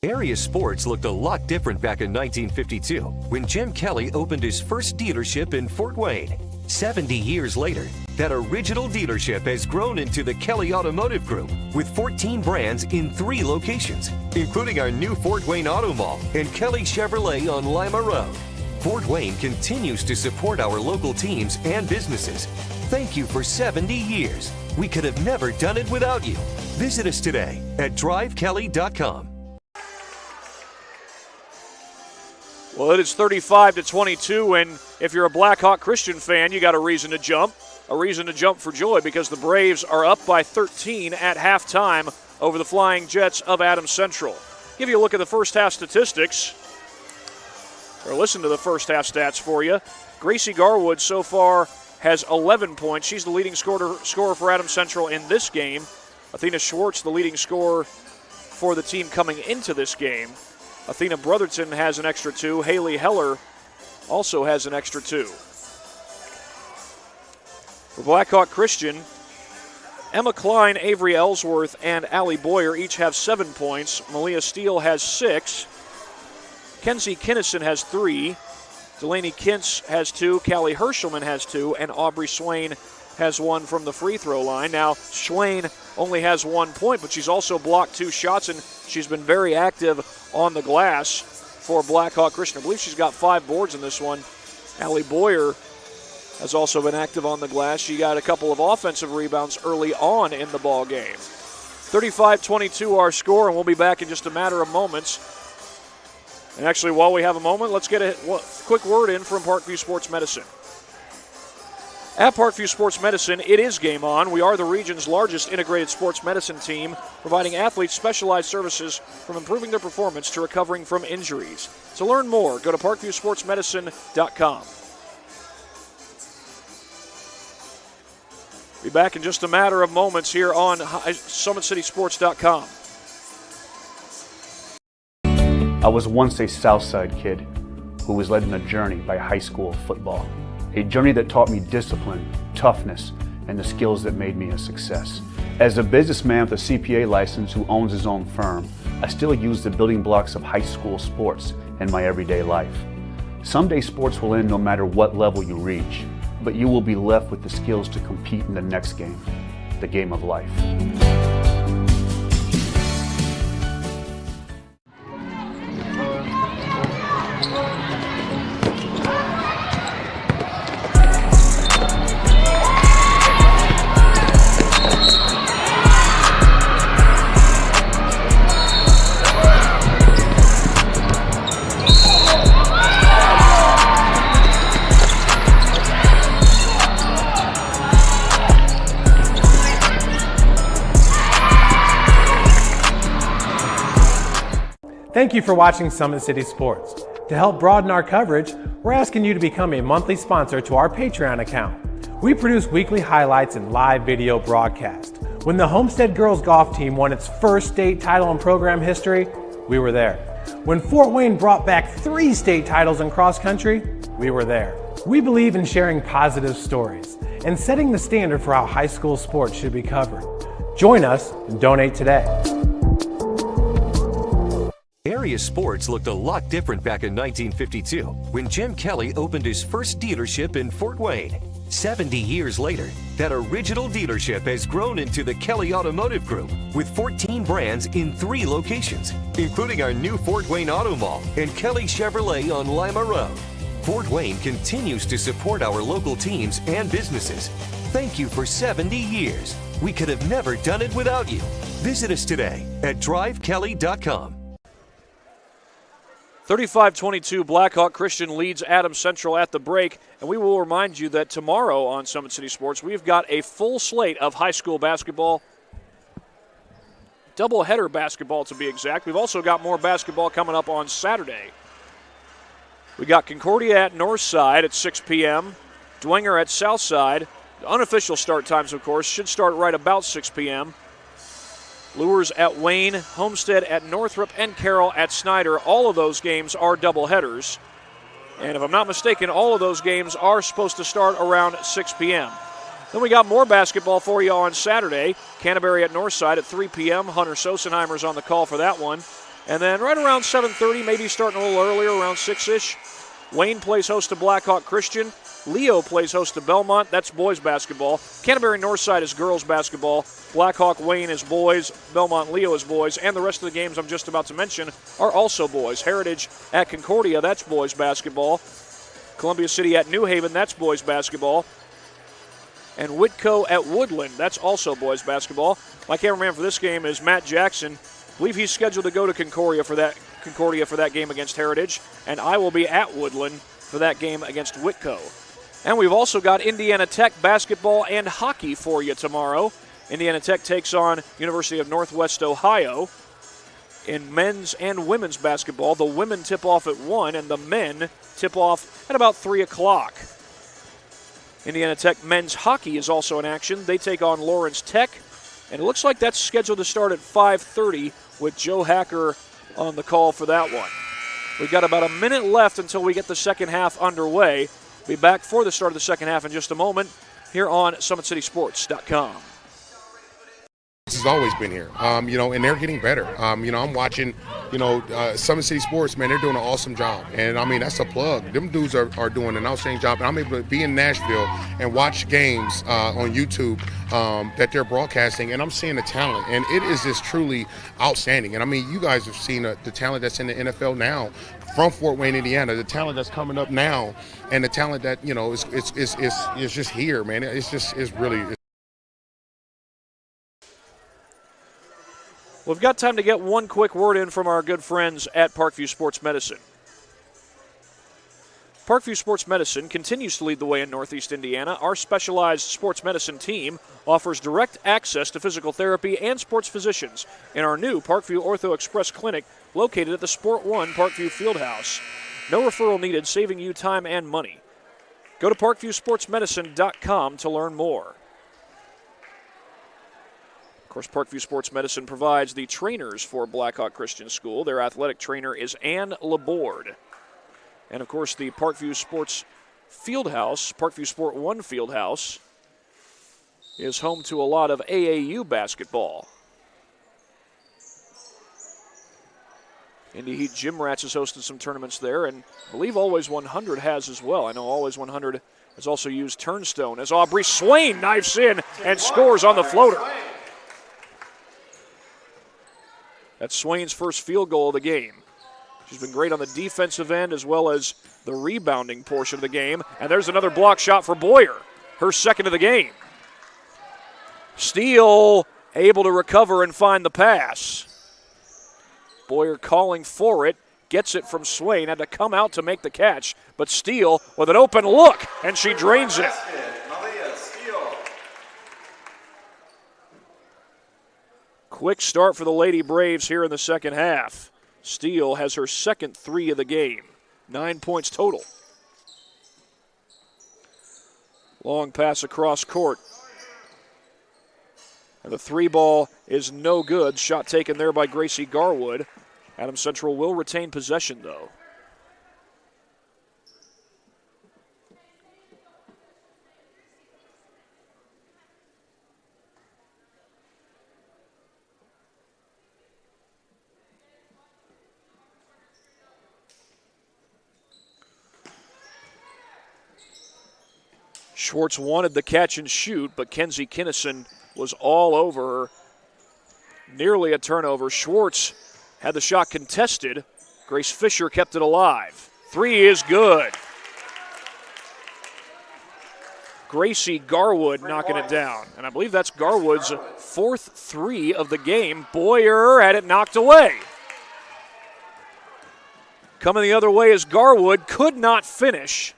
Area sports looked a lot different back in 1952 when Jim Kelly opened his first dealership in Fort Wayne. 70 years later, that original dealership has grown into the Kelly Automotive Group with 14 brands in 3 locations, including our new Fort Wayne Auto Mall and Kelly Chevrolet on Lima Road. Fort Wayne continues to support our local teams and businesses. Thank you for 70 years. We could have never done it without you. Visit us today at drivekelly.com. Well, it is 35-22, and if you're a Blackhawk Christian fan, you got a reason to jump for joy, because the Braves are up by 13 at halftime over the Flying Jets of Adams Central. Give you a look at the first half statistics, or listen to the first half stats for you. Gracie Garwood so far has 11 points. She's the leading scorer for Adams Central in this game. Athena Schwartz, the leading scorer for the team coming into this game. Athena Brotherton has an extra 2. Haley Heller also has an extra 2. For Blackhawk Christian, Emma Klein, Avery Ellsworth, and Allie Boyer each have 7 points. Malia Steele has 6. Kenzie Kinnison has 3. Delaney Kintz has 2. Callie Hershelman has 2. And Aubrey Swain has 1 from the free throw line. Now, Swain only has 1 point, but she's also blocked 2 shots, and she's been very active on the glass for Blackhawk Christian. I believe she's got 5 boards in this one. Allie Boyer has also been active on the glass. She got a couple of offensive rebounds early on in the ball game. 35-22 our score, and we'll be back in just a matter of moments. And actually, while we have a moment, let's get a quick word in from Parkview Sports Medicine. At Parkview Sports Medicine, it is game on. We are the region's largest integrated sports medicine team, providing athletes specialized services from improving their performance to recovering from injuries. To learn more, go to parkviewsportsmedicine.com. Be back in just a matter of moments here on SummitCitySports.com. I was once a Southside kid who was led on a journey by high school football. A journey that taught me discipline, toughness, and the skills that made me a success. As a businessman with a CPA license who owns his own firm, I still use the building blocks of high school sports in my everyday life. Someday sports will end no matter what level you reach, but you will be left with the skills to compete in the next game, the game of life. Thank you for watching Summit City Sports. To help broaden our coverage, we're asking you to become a monthly sponsor to our Patreon account. We produce weekly highlights and live video broadcast. When the Homestead girls golf team won its first state title in program history, we were there. When Fort Wayne brought back 3 state titles in cross country, we were there. We believe in sharing positive stories and setting the standard for how high school sports should be covered. Join us and donate today. Area sports looked a lot different back in 1952 when Jim Kelly opened his first dealership in Fort Wayne. 70 years later, that original dealership has grown into the Kelly Automotive Group with 14 brands in 3 locations, including our new Fort Wayne Auto Mall and Kelly Chevrolet on Lima Road. Fort Wayne continues to support our local teams and businesses. Thank you for 70 years. We could have never done it without you. Visit us today at drivekelly.com. 35-22, Blackhawk Christian leads Adams Central at the break. And we will remind you that tomorrow on Summit City Sports, we've got a full slate of high school basketball, doubleheader basketball to be exact. We've also got more basketball coming up on Saturday. We got Concordia at Northside at 6 p.m., Dwenger at Southside. The unofficial start times, of course, should start right about 6 p.m. Lures at Wayne, Homestead at Northrop, and Carroll at Snyder. All of those games are doubleheaders. And if I'm not mistaken, all of those games are supposed to start around 6 p.m. Then we got more basketball for you on Saturday. Canterbury at Northside at 3 p.m. Hunter Sosenheimer's on the call for that one. And then right around 7:30, maybe starting a little earlier, around 6-ish, Wayne plays host to Blackhawk Christian. Leo plays host to Belmont. That's boys basketball. Canterbury Northside is girls basketball. Blackhawk Wayne is boys. Belmont Leo is boys. And the rest of the games I'm just about to mention are also boys. Heritage at Concordia, that's boys basketball. Columbia City at New Haven, that's boys basketball. And Whitco at Woodland, that's also boys basketball. My cameraman for this game is Matt Jackson. I believe he's scheduled to go to Concordia for that game against Heritage. And I will be at Woodland for that game against Whitco. And we've also got Indiana Tech basketball and hockey for you tomorrow. Indiana Tech takes on University of Northwest Ohio in men's and women's basketball. The women tip off at 1 and the men tip off at about 3 o'clock. Indiana Tech men's hockey is also in action. They take on Lawrence Tech, and it looks like that's scheduled to start at 5:30 with Joe Hacker on the call for that one. We've got about a minute left until we get the second half underway. Be back for the start of the second half in just a moment here on SummitCitySports.com. This has always been here, and they're getting better. I'm watching, Summit City Sports, man, they're doing an awesome job. And, that's a plug. Them dudes are doing an outstanding job. And I'm able to be in Nashville and watch games on YouTube that they're broadcasting, and I'm seeing the talent. And it is just truly outstanding. And, you guys have seen the talent that's in the NFL now from Fort Wayne, Indiana, the talent that's coming up now, and the talent that, is just here, man. It's really – We've got time to get one quick word in from our good friends at Parkview Sports Medicine. Parkview Sports Medicine continues to lead the way in Northeast Indiana. Our specialized sports medicine team offers direct access to physical therapy and sports physicians in our new Parkview Ortho Express Clinic located at the Sport One Parkview Fieldhouse. No referral needed, saving you time and money. Go to parkviewsportsmedicine.com to learn more. Of course, Parkview Sports Medicine provides the trainers for Blackhawk Christian School. Their athletic trainer is Ann Laborde. And, of course, the Parkview Sports Fieldhouse, Parkview Sport 1 Fieldhouse, is home to a lot of AAU basketball. Indy Heat Gym Rats has hosted some tournaments there, and I believe Always 100 has as well. I know Always 100 has also used Turnstone as Aubrey Swain knifes in and scores on the floater. That's Swain's first field goal of the game. She's been great on the defensive end as well as the rebounding portion of the game. And there's another block shot for Boyer, her second of the game. Steele able to recover and find the pass. Boyer calling for it, gets it from Swain, had to come out to make the catch, but Steele with an open look, and she drains it. Quick start for the Lady Braves here in the second half. Steele has her second three of the game, 9 points total. Long pass across court. And the three ball is no good. Shot taken there by Gracie Garwood. Adams Central will retain possession, though. Schwartz wanted the catch and shoot, but Kenzie Kinnison was all over her. Nearly a turnover. Schwartz had the shot contested. Grace Fisher kept it alive. Three is good. Gracie Garwood knocking it down. And I believe that's Garwood's fourth three of the game. Boyer had it knocked away. Coming the other way is Garwood. Could not finish.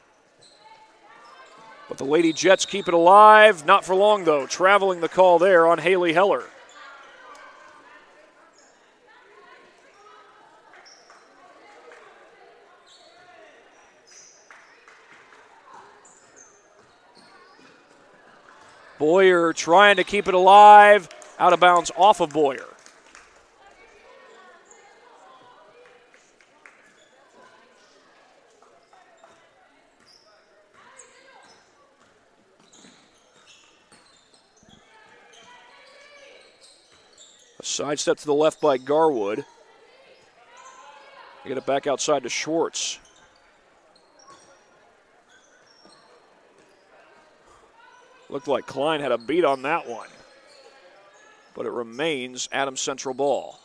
But the Lady Jets keep it alive. Not for long, though. Traveling the call there on Haley Heller. Boyer trying to keep it alive. Out of bounds off of Boyer. A sidestep to the left by Garwood. Get it back outside to Schwartz. Looked like Klein had a beat on that one. But it remains Adams Central ball.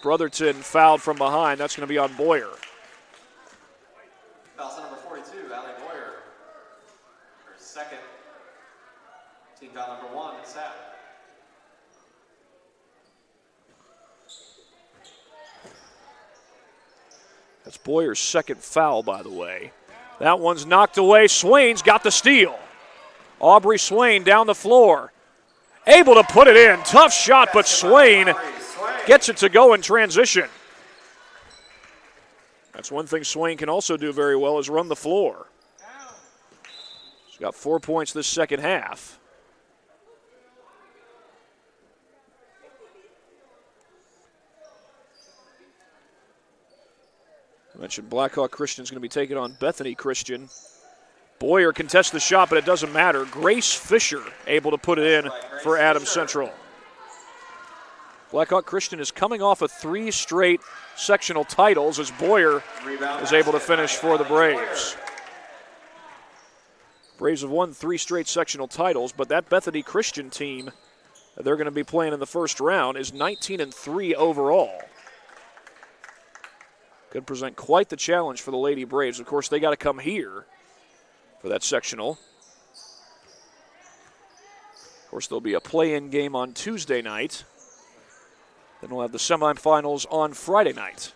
Brotherton fouled from behind. That's going to be on Boyer. Foul number 42, Allie Boyer. Her second. Team foul number 1, it's Sapp. That's Boyer's second foul, by the way. That one's knocked away. Swain's got the steal. Aubrey Swain down the floor. Able to put it in. Tough shot, but Swain gets it to go in transition. That's one thing Swain can also do very well is run the floor. She's got 4 points this second half. I mentioned Blackhawk Christian's going to be taking on Bethany Christian. Boyer contests the shot, but it doesn't matter. Grace Fisher able to put it in for Adams Central. Blackhawk Christian is coming off of 3 straight sectional titles as Boyer is able to finish for the Braves. Braves have won 3 straight sectional titles, but that Bethany Christian team that they're going to be playing in the first round is 19-3 overall. Could present quite the challenge for the Lady Braves. Of course, they got to come here for that sectional. Of course, there'll be a play-in game on Tuesday night. Then we'll have the semifinals on Friday night.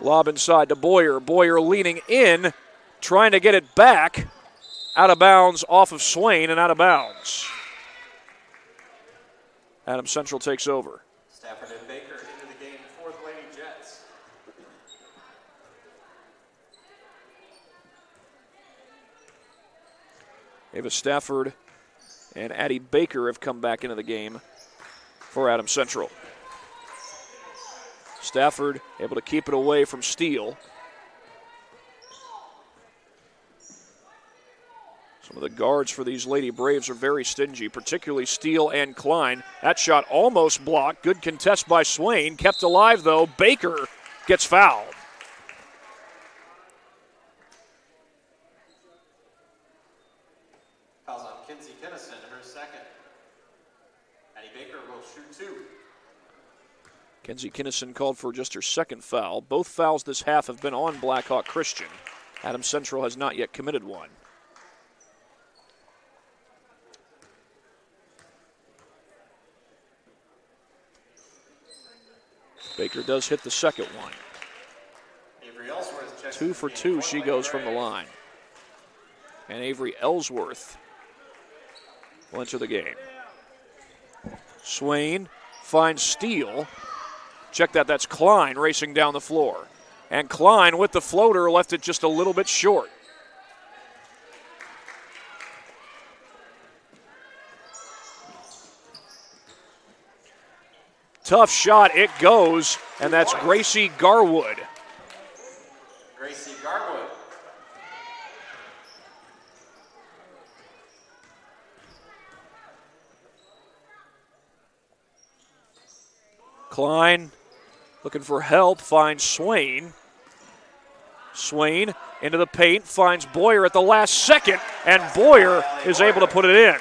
Lob inside to Boyer. Boyer leaning in, trying to get it back. Out of bounds off of Swain and out of bounds. Adams Central takes over. Stafford and Baker into the game for the Lady Jets. Ava Stafford and Addie Baker have come back into the game for Adams Central. Stafford able to keep it away from Steele. Some of the guards for these Lady Braves are very stingy, particularly Steele and Klein. That shot almost blocked. Good contest by Swain. Kept alive, though. Baker gets fouled. Fouls on Kinsey Kinnison, her second. Addie Baker will shoot 2. Kenzie Kinnison called for just her second foul. Both fouls this half have been on Blackhawk Christian. Adams Central has not yet committed one. Baker does hit the second one. 2 for 2 she goes from the line. And Avery Ellsworth will enter the game. Swain finds Steele. Check that, that's Klein racing down the floor. And Klein with the floater left it just a little bit short. Tough shot, it goes, and that's Gracie Garwood. Gracie Garwood. Klein looking for help, finds Swain. Swain into the paint, finds Boyer at the last second, and Boyer is able to put it in.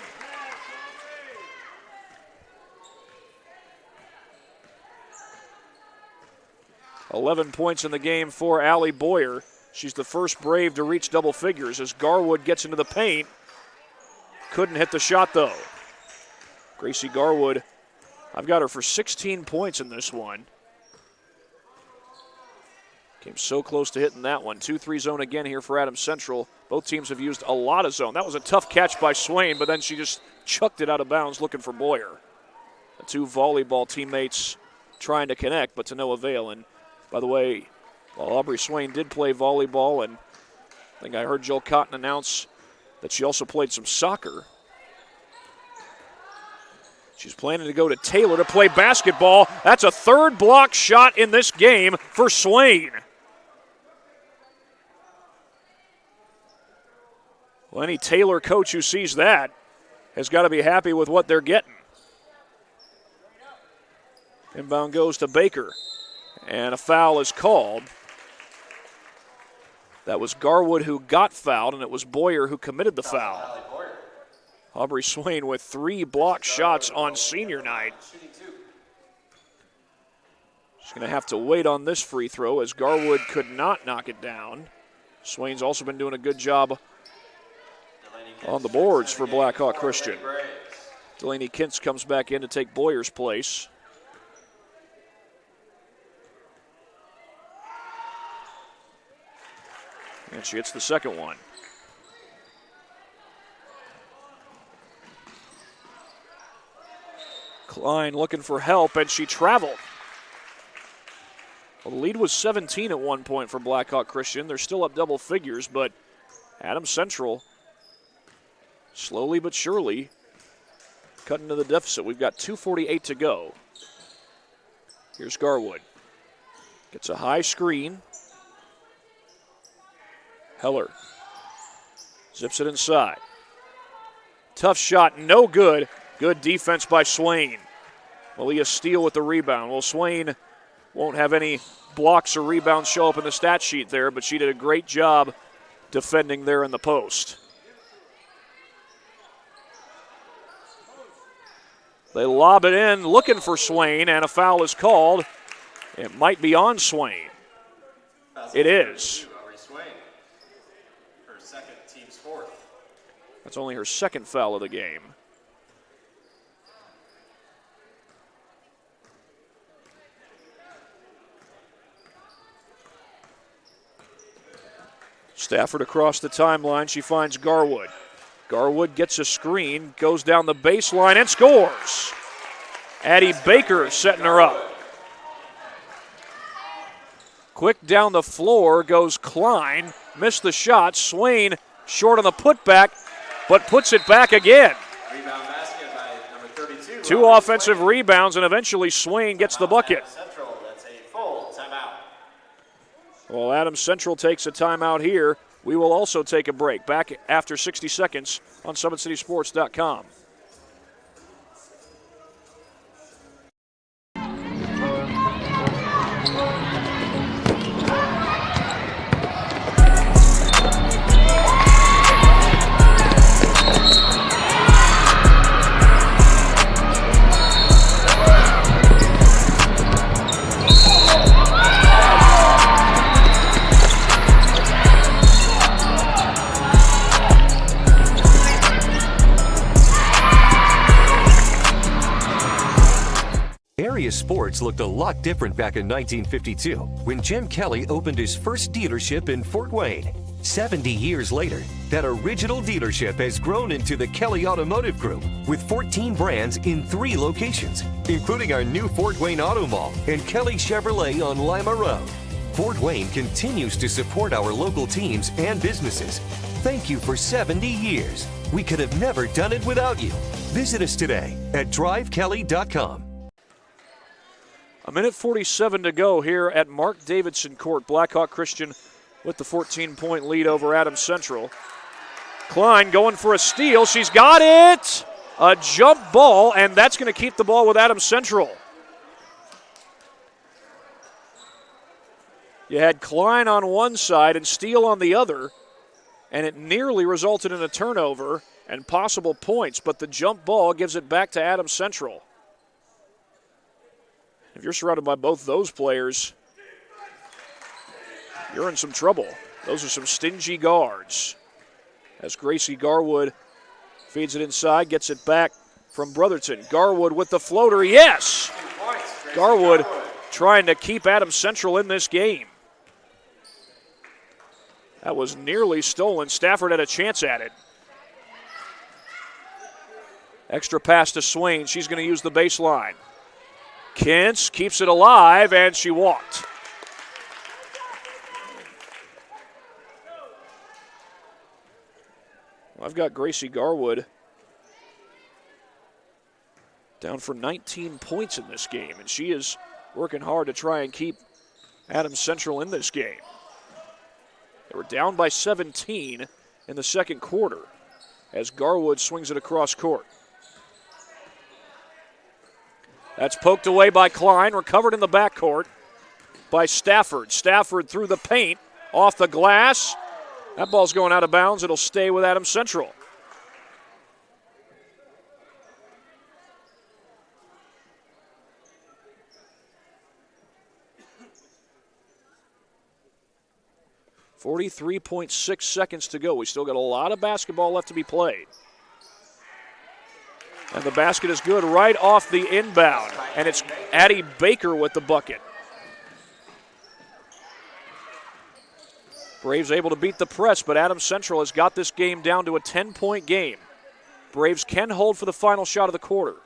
$11 points in the game for Allie Boyer. She's the first Brave to reach double figures as Garwood gets into the paint. Couldn't hit the shot, though. Gracie Garwood, I've got her for 16 points in this one. Came so close to hitting that one. 2-3 zone again here for Adams Central. Both teams have used a lot of zone. That was a tough catch by Swain, but then she just chucked it out of bounds looking for Boyer. The two volleyball teammates trying to connect, but to no avail. And by the way, while Aubrey Swain did play volleyball, and I think I heard Jill Cotton announce that she also played some soccer. She's planning to go to Taylor to play basketball. That's a third block shot in this game for Swain. Well, any Taylor coach who sees that has got to be happy with what they're getting. Inbound goes to Baker, and a foul is called. That was Garwood who got fouled, and it was Boyer who committed the foul. Aubrey Swain with 3 block shots on senior night. She's going to have to wait on this free throw as Garwood could not knock it down. Swain's also been doing a good job on the boards for Blackhawk Christian. Delaney Kintz comes back in to take Boyer's place. And she hits the second one. Klein looking for help, and she traveled. Well, the lead was 17 at one point for Blackhawk Christian. They're still up double figures, but Adams Central slowly but surely cutting to the deficit. We've got 2:48 to go. Here's Garwood. Gets a high screen. Heller zips it inside. Tough shot, no good. Good defense by Swain. Malia Steele with the rebound. Well, Swain won't have any blocks or rebounds show up in the stat sheet there, but she did a great job defending there in the post. They lob it in, looking for Swain, and a foul is called. It might be on Swain. It is. Her second, team's fourth. That's only her second foul of the game. Stafford across the timeline. She finds Garwood. Garwood gets a screen, goes down the baseline, and scores. Addie Baker setting her up. Quick down the floor goes Klein. Missed the shot. Swain short on the putback, but puts it back again. Rebound 2 offensive rebounds, and eventually Swain gets the bucket. Central, that's a full timeout. Well, Adams Central takes a timeout here. We will also take a break. Back after 60 seconds on SummitCitySports.com. Area sports looked a lot different back in 1952 when Jim Kelly opened his first dealership in Fort Wayne. 70 years later, that original dealership has grown into the Kelly Automotive Group with 14 brands in 3 locations, including our new Fort Wayne Auto Mall and Kelly Chevrolet on Lima Road. Fort Wayne continues to support our local teams and businesses. Thank you for 70 years. We could have never done it without you. Visit us today at drivekelly.com. A minute 47 to go here at Mark Davidson Court. Blackhawk Christian with the 14-point lead over Adams Central. Klein going for a steal. She's got it! A jump ball, and that's going to keep the ball with Adams Central. You had Klein on one side and Steele on the other, and it nearly resulted in a turnover and possible points, but the jump ball gives it back to Adams Central. If you're surrounded by both those players, you're in some trouble. Those are some stingy guards. As Gracie Garwood feeds it inside, gets it back from Brotherton. Garwood with the floater, yes! Garwood trying to keep Adams Central in this game. That was nearly stolen. Stafford had a chance at it. Extra pass to Swain. She's going to use the baseline. Kintz keeps it alive, and she walked. Well, I've got Gracie Garwood down for 19 points in this game, and she is working hard to try and keep Adams Central in this game. They were down by 17 in the second quarter as Garwood swings it across court. That's poked away by Klein, recovered in the backcourt by Stafford. Stafford through the paint, off the glass. That ball's going out of bounds. It'll stay with Adams Central. .6 seconds to go. We still got a lot of basketball left to be played. And the basket is good right off the inbound. And it's Addie Baker with the bucket. Braves able to beat the press, but Adams Central has got this game down to a 10-point game. Braves can hold for the final shot of the quarter.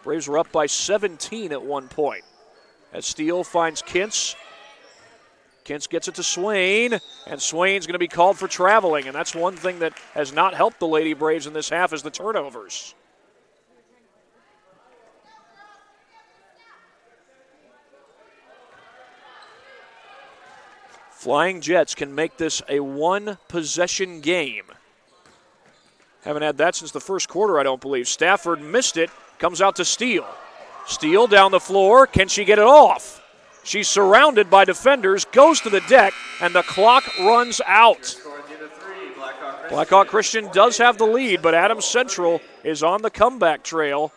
Braves were up by 17 at one point. As Steele finds Kintz. Kintz gets it to Swain, and Swain's going to be called for traveling, and that's one thing that has not helped the Lady Braves in this half is the turnovers. Flying Jets can make this a one-possession game. Haven't had that since the first quarter, I don't believe. Stafford missed it, comes out to Steele. Steele down the floor, can she get it off? She's surrounded by defenders, goes to the deck, and the clock runs out. Blackhawk Christian does have the lead, but Adams Central is on the comeback trail.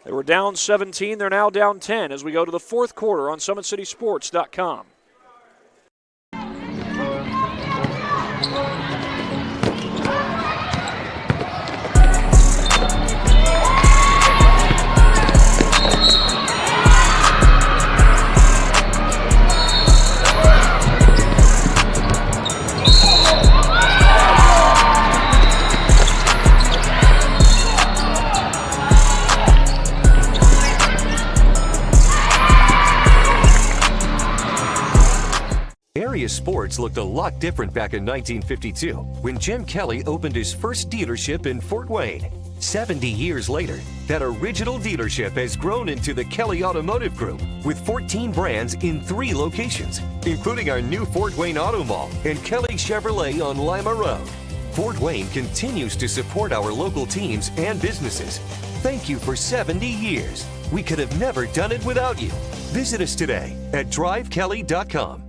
They were down 17, they're now down 10 as we go to the fourth quarter on SummitCitySports.com. Area sports looked a lot different back in 1952 when Jim Kelly opened his first dealership in Fort Wayne. 70 years later, that original dealership has grown into the Kelly Automotive Group with 14 brands in 3 locations, including our new Fort Wayne Auto Mall and Kelly Chevrolet on Lima Road. Fort Wayne continues to support our local teams and businesses. Thank you for 70 years. We could have never done it without you. Visit us today at drivekelly.com.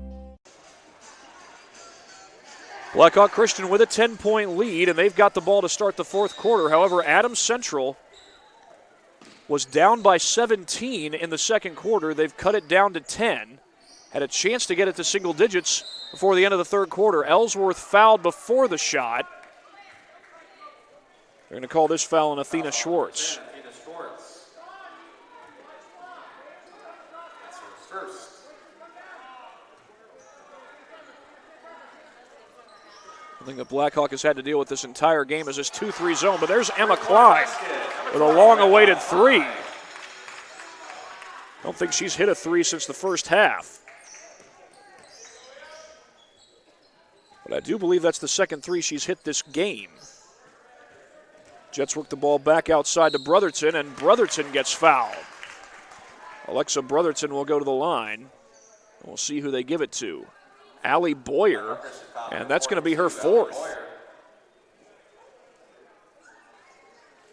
Blackhawk Christian with a 10-point lead, and they've got the ball to start the fourth quarter. However, Adams Central was down by 17 in the second quarter. They've cut it down to 10. Had a chance to get it to single digits before the end of the third quarter. Ellsworth fouled before the shot. They're going to call this foul on Athena Schwartz. I think the Blackhawk has had to deal with this entire game as this 2-3 zone, but there's Emma Klein with a long-awaited 3. I don't think she's hit a 3 since the first half. But I do believe that's the second 3 she's hit this game. Jets work the ball back outside to Brotherton, and Brotherton gets fouled. Alexa Brotherton will go to the line, and we'll see who they give it to. Allie Boyer, and that's going to be her 4th.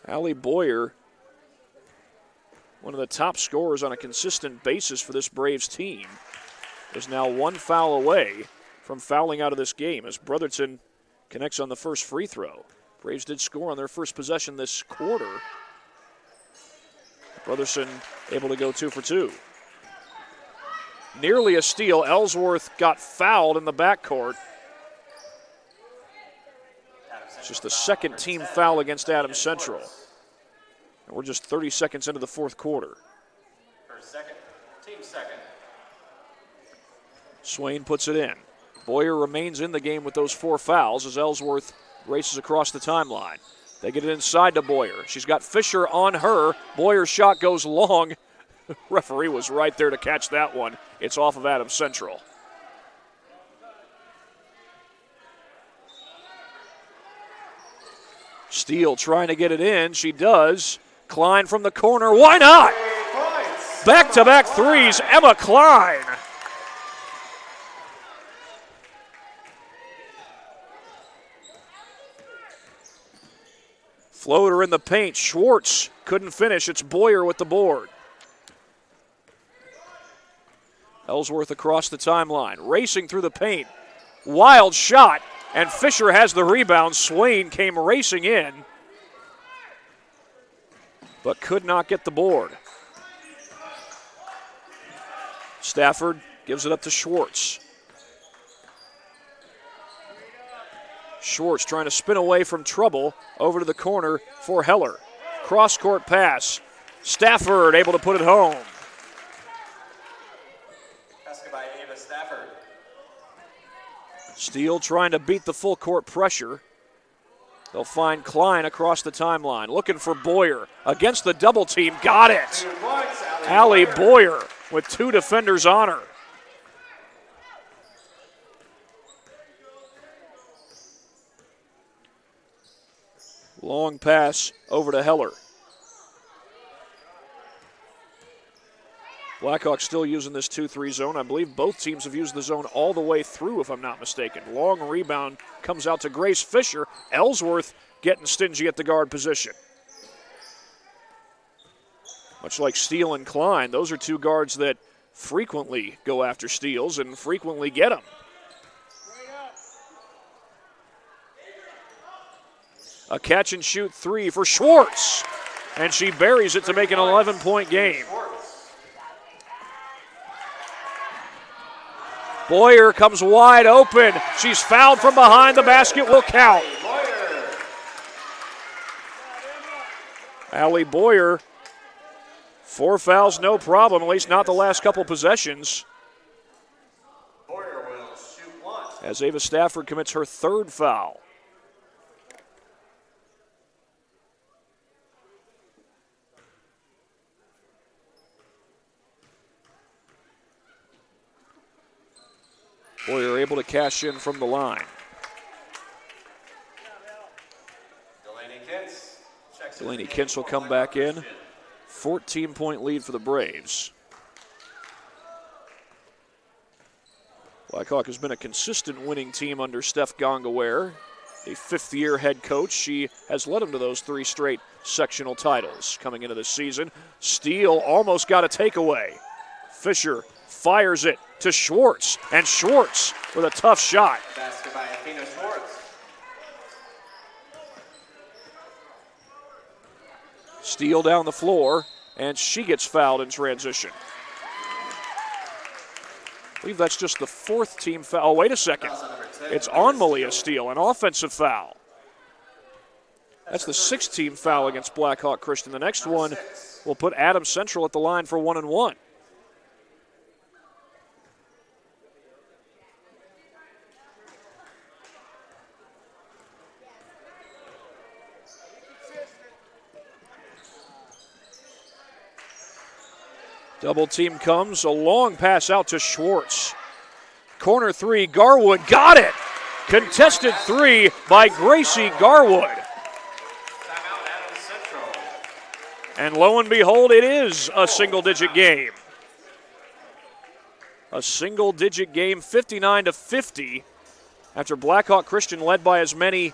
Allie Boyer, one of the top scorers on a consistent basis for this Braves team, is now 1 foul away from fouling out of this game as Brotherton connects on the first free throw. Braves did score on their first possession this quarter. Brotherton able to go 2 for 2. Nearly a steal. Ellsworth got fouled in the backcourt. It's just the second team foul against Adams Central. And we're just 30 seconds into the fourth quarter. Team second. Swain puts it in. Boyer remains in the game with those 4 fouls as Ellsworth races across the timeline. They get it inside to Boyer. She's got Fisher on her. Boyer's shot goes long. Referee was right there to catch that one. It's off of Adams Central. Steele trying to get it in. She does. Klein from the corner. Why not? Back-to-back 3s. Emma Klein. Floater in the paint. Schwartz couldn't finish. It's Boyer with the board. Ellsworth across the timeline, racing through the paint. Wild shot, and Fisher has the rebound. Swain came racing in, but could not get the board. Stafford gives it up to Schwartz. Schwartz trying to spin away from trouble over to the corner for Heller. Cross-court pass. Stafford able to put it home. Steele trying to beat the full court pressure. They'll find Klein across the timeline. Looking for Boyer against the double team. Got it. Allie Boyer with 2 defenders on her. Long pass over to Heller. Blackhawks still using this 2-3 zone. I believe both teams have used the zone all the way through, if I'm not mistaken. Long rebound comes out to Grace Fisher. Ellsworth getting stingy at the guard position. Much like Steele and Klein, those are 2 guards that frequently go after steals and frequently get them. A catch-and-shoot 3 for Schwartz, and she buries it to make an 11-point game. Boyer comes wide open. She's fouled from behind. The basket will count. Allie Boyer, 4 fouls, no problem, at least not the last couple possessions. Boyer will shoot 1. As Ava Stafford commits her 3rd foul. Boyer able to cash in from the line. Delaney Kentz checks Delaney Kintz will come back in. 14-point lead for the Braves. Blackhawk has been a consistent winning team under Steph Gongaware, a fifth-year head coach. She has led them to those 3 straight sectional titles coming into this season. Steele almost got a takeaway. Fisher fires it to Schwartz, and Schwartz with a tough shot. Basket by Athena Schwartz. Steele down the floor, and she gets fouled in transition. I believe that's just the 4th team foul. Oh, wait a second. It's on Malia Steele, an offensive foul. That's the 6th team foul against Blackhawk Christian. The next one will put Adams Central at the line for 1-1. Double team comes, a long pass out to Schwartz. Corner 3, Garwood got it. Contested 3 by Gracie Garwood. Timeout, Adams Central. And lo and behold, it is a single-digit game. A single-digit game, 59-50, after Blackhawk Christian led by as many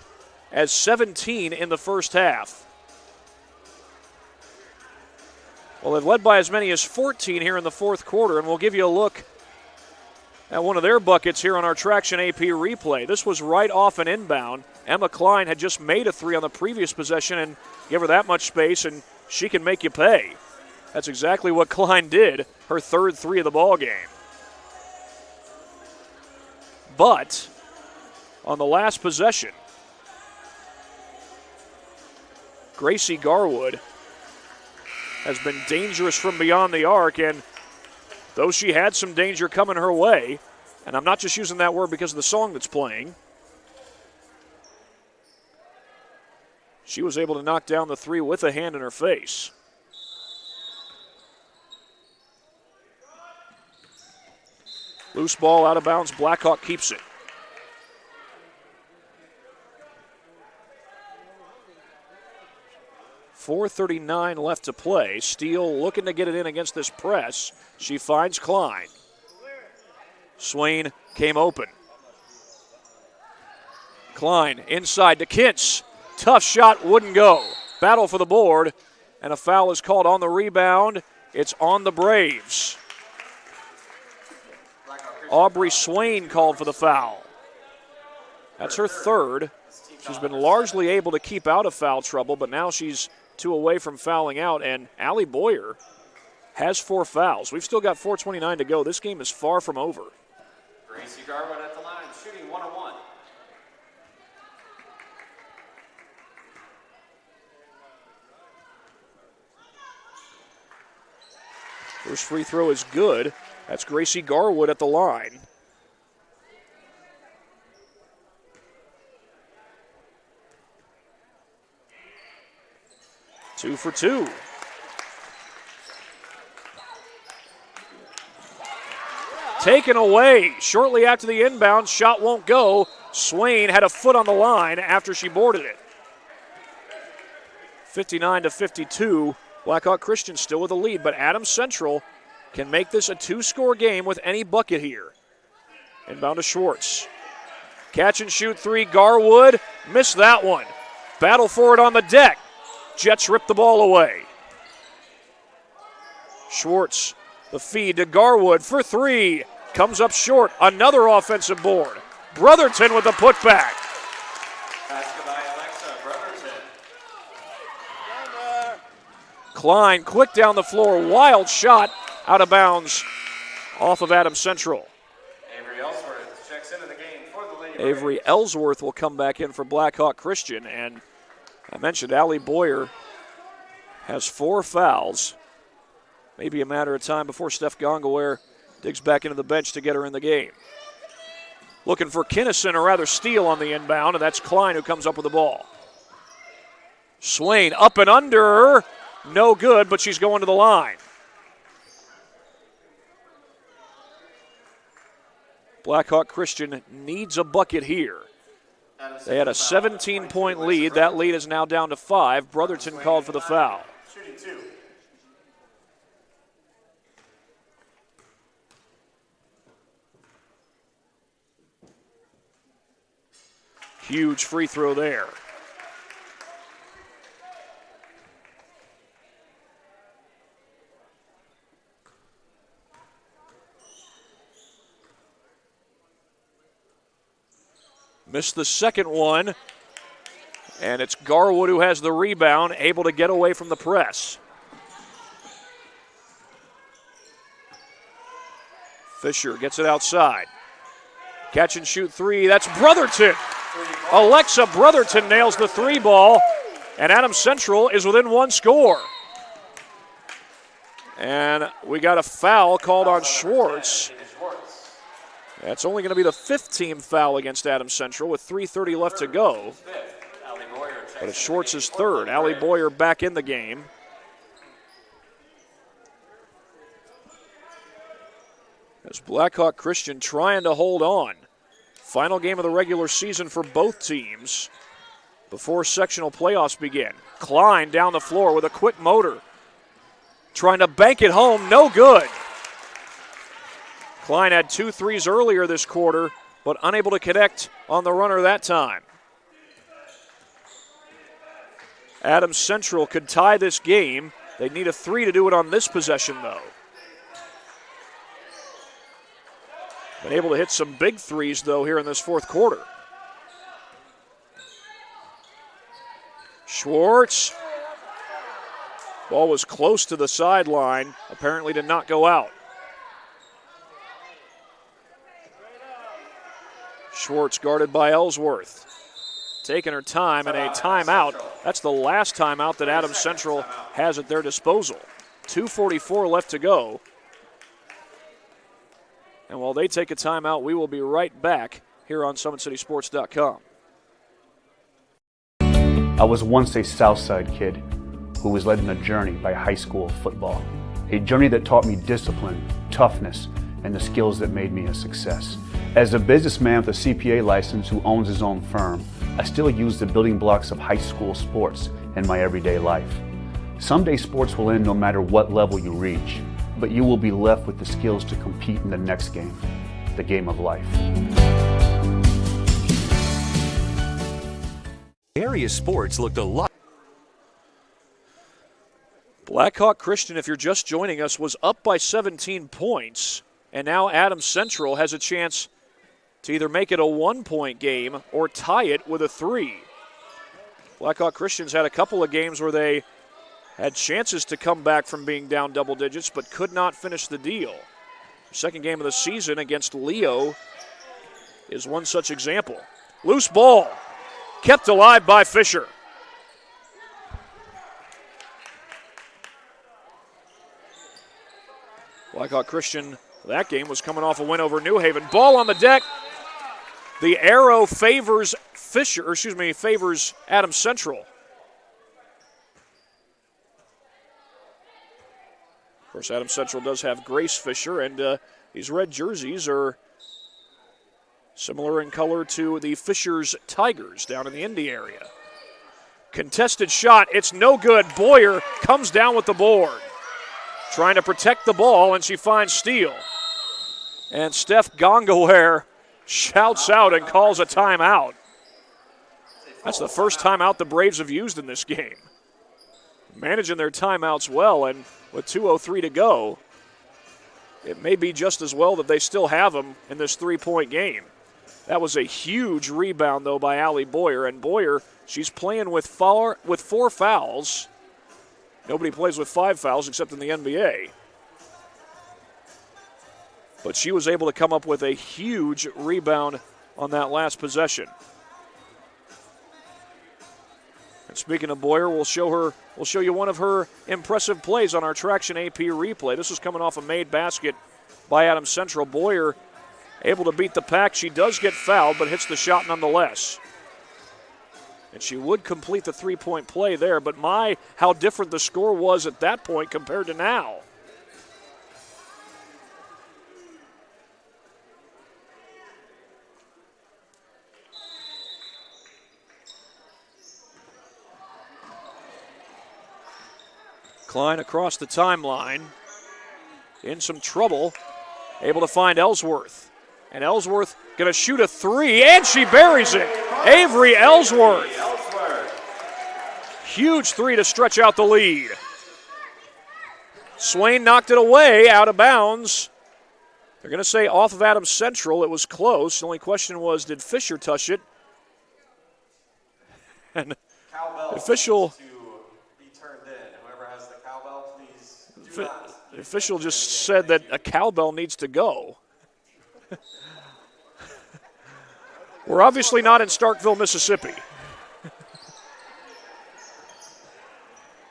as 17 in the first half. Well, they've led by as many as 14 here in the fourth quarter, and we'll give you a look at one of their buckets here on our Traction AP replay. This was right off an inbound. Emma Klein had just made a 3 on the previous possession, and give her that much space, and she can make you pay. That's exactly what Klein did, her 3rd 3 of the ball game. But on the last possession, Gracie Garwood has been dangerous from beyond the arc, and though she had some danger coming her way, and I'm not just using that word because of the song that's playing, she was able to knock down the 3 with a hand in her face. Loose ball out of bounds, Blackhawk keeps it. .439 left to play. Steele looking to get it in against this press. She finds Klein. Swain came open. Klein inside to Kintz. Tough shot, wouldn't go. Battle for the board, and a foul is called on the rebound. It's on the Braves. Aubrey Swain called for the foul. That's her 3rd. She's been largely able to keep out of foul trouble, but now she's 2 away from fouling out, and Allie Boyer has 4 fouls. We've still got 4:29 to go. This game is far from over. Gracie Garwood at the line, shooting 1-1. First free throw is good. That's Gracie Garwood at the line. Two for 2. Taken away shortly after the inbound. Shot won't go. Swain had a foot on the line after she boarded it. 59-52. Blackhawk Christian still with a lead, but Adams Central can make this a 2-score game with any bucket here. Inbound to Schwartz. Catch and shoot 3. Garwood missed that one. Battle for it on the deck. Jets rip the ball away. Schwartz, the feed to Garwood for 3. Comes up short. Another offensive board. Brotherton with the putback. Basket by Alexa Brotherton. Klein quick down the floor. Wild shot out of bounds off of Adams Central. Avery Ellsworth checks into the game for the Lady Avery Braves. Ellsworth will come back in for Blackhawk Christian, and I mentioned Allie Boyer has 4 fouls. Maybe a matter of time before Steph Gongaware digs back into the bench to get her in the game. Looking for Kinnison, or rather Steele, on the inbound, and that's Klein who comes up with the ball. Swain up and under. No good, but she's going to the line. Blackhawk Christian needs a bucket here. They had a 17-point lead. That lead is now down to 5. Brotherton called for the foul. Shooting 2. Huge free throw there. Missed the second one, and it's Garwood who has the rebound, able to get away from the press. Fisher gets it outside. Catch and shoot 3, that's Brotherton. Alexa Brotherton nails the 3 ball, and Adams Central is within 1 score. And we got a foul called on Schwartz. That's only going to be the 5th team foul against Adams Central with 3:30 left to go. But it's Schwartz's 3rd. Allie Boyer back in the game. As Blackhawk Christian trying to hold on. Final game of the regular season for both teams before sectional playoffs begin. Klein down the floor with a quick motor. Trying to bank it home, no good. Klein had 2 threes earlier this quarter, but unable to connect on the runner that time. Adams Central could tie this game. They need a 3 to do it on this possession, though. Been able to hit some big threes, though, here in this 4th quarter. Schwartz. Ball was close to the sideline. Apparently did not go out. Schwartz guarded by Ellsworth. Taking her time and a timeout. That's the last timeout that Adams Central has at their disposal. 2:44 left to go. And while they take a timeout, we will be right back here on SummitCitySports.com. I was once a Southside kid who was led on a journey by high school football. A journey that taught me discipline, toughness, and the skills that made me a success. As a businessman with a CPA license who owns his own firm, I still use the building blocks of high school sports in my everyday life. Someday sports will end no matter what level you reach, but you will be left with the skills to compete in the next game, the game of life. Area sports looked a lot. Blackhawk Christian, if you're just joining us, was up by 17 points, and now Adams Central has a chance to either make it a 1-point game or tie it with a 3. Blackhawk Christian's had a couple of games where they had chances to come back from being down double digits, but could not finish the deal. Second game of the season against Leo is one such example. Loose ball, kept alive by Fisher. Blackhawk Christian, that game was coming off a win over New Haven. Ball on the deck. The arrow favors favors Adams Central. Of course, Adams Central does have Grace Fisher, and these red jerseys are similar in color to the Fisher's Tigers down in the Indy area. Contested shot, it's no good. Boyer comes down with the board. Trying to protect the ball, and she finds Steele. And Steph Gongaware shouts out and calls a timeout. That's the first timeout the Braves have used in this game. Managing their timeouts well, and with 2:03 to go, it may be just as well that they still have them in this 3-point game. That was a huge rebound, though, by Allie Boyer. And Boyer, she's playing with 4 fouls. Nobody plays with 5 fouls except in the NBA. But she was able to come up with a huge rebound on that last possession. And speaking of Boyer, we'll show you one of her impressive plays on our Traction AP replay. This is coming off a made basket by Adams Central. Boyer able to beat the pack. She does get fouled, but hits the shot nonetheless. And she would complete the 3-point play there, but how different the score was at that point compared to now. Klein across the timeline. In some trouble. Able to find Ellsworth. And Ellsworth going to shoot a three, and she buries it. Avery Ellsworth. Huge three to stretch out the lead. Swain knocked it away, out of bounds. They're going to say off of Adams Central. It was close. The only question was, did Fisher touch it? And the official, the official just said that a cowbell needs to go. We're obviously not in Starkville, Mississippi.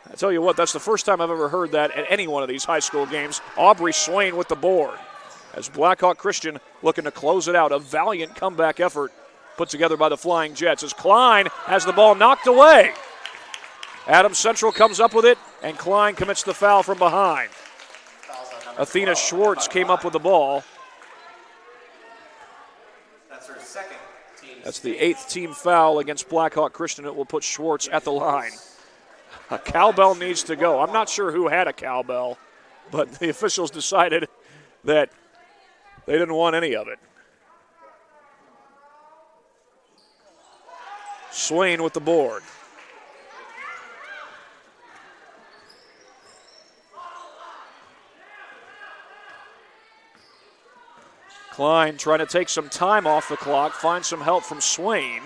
I tell you what, that's the first time I've ever heard that at any one of these high school games. Aubrey Swain with the board as Blackhawk Christian looking to close it out. A valiant comeback effort put together by the Flying Jets as Klein has the ball knocked away. Adams Central comes up with it, and Klein commits the foul from behind. Athena Schwartz came up with the ball. That's her second team. That's the 8th team foul against Blackhawk Christian. It will put Schwartz at the line. A cowbell needs to go. I'm not sure who had a cowbell, but the officials decided that they didn't want any of it. Swain with the board. Klein trying to take some time off the clock, find some help from Swain.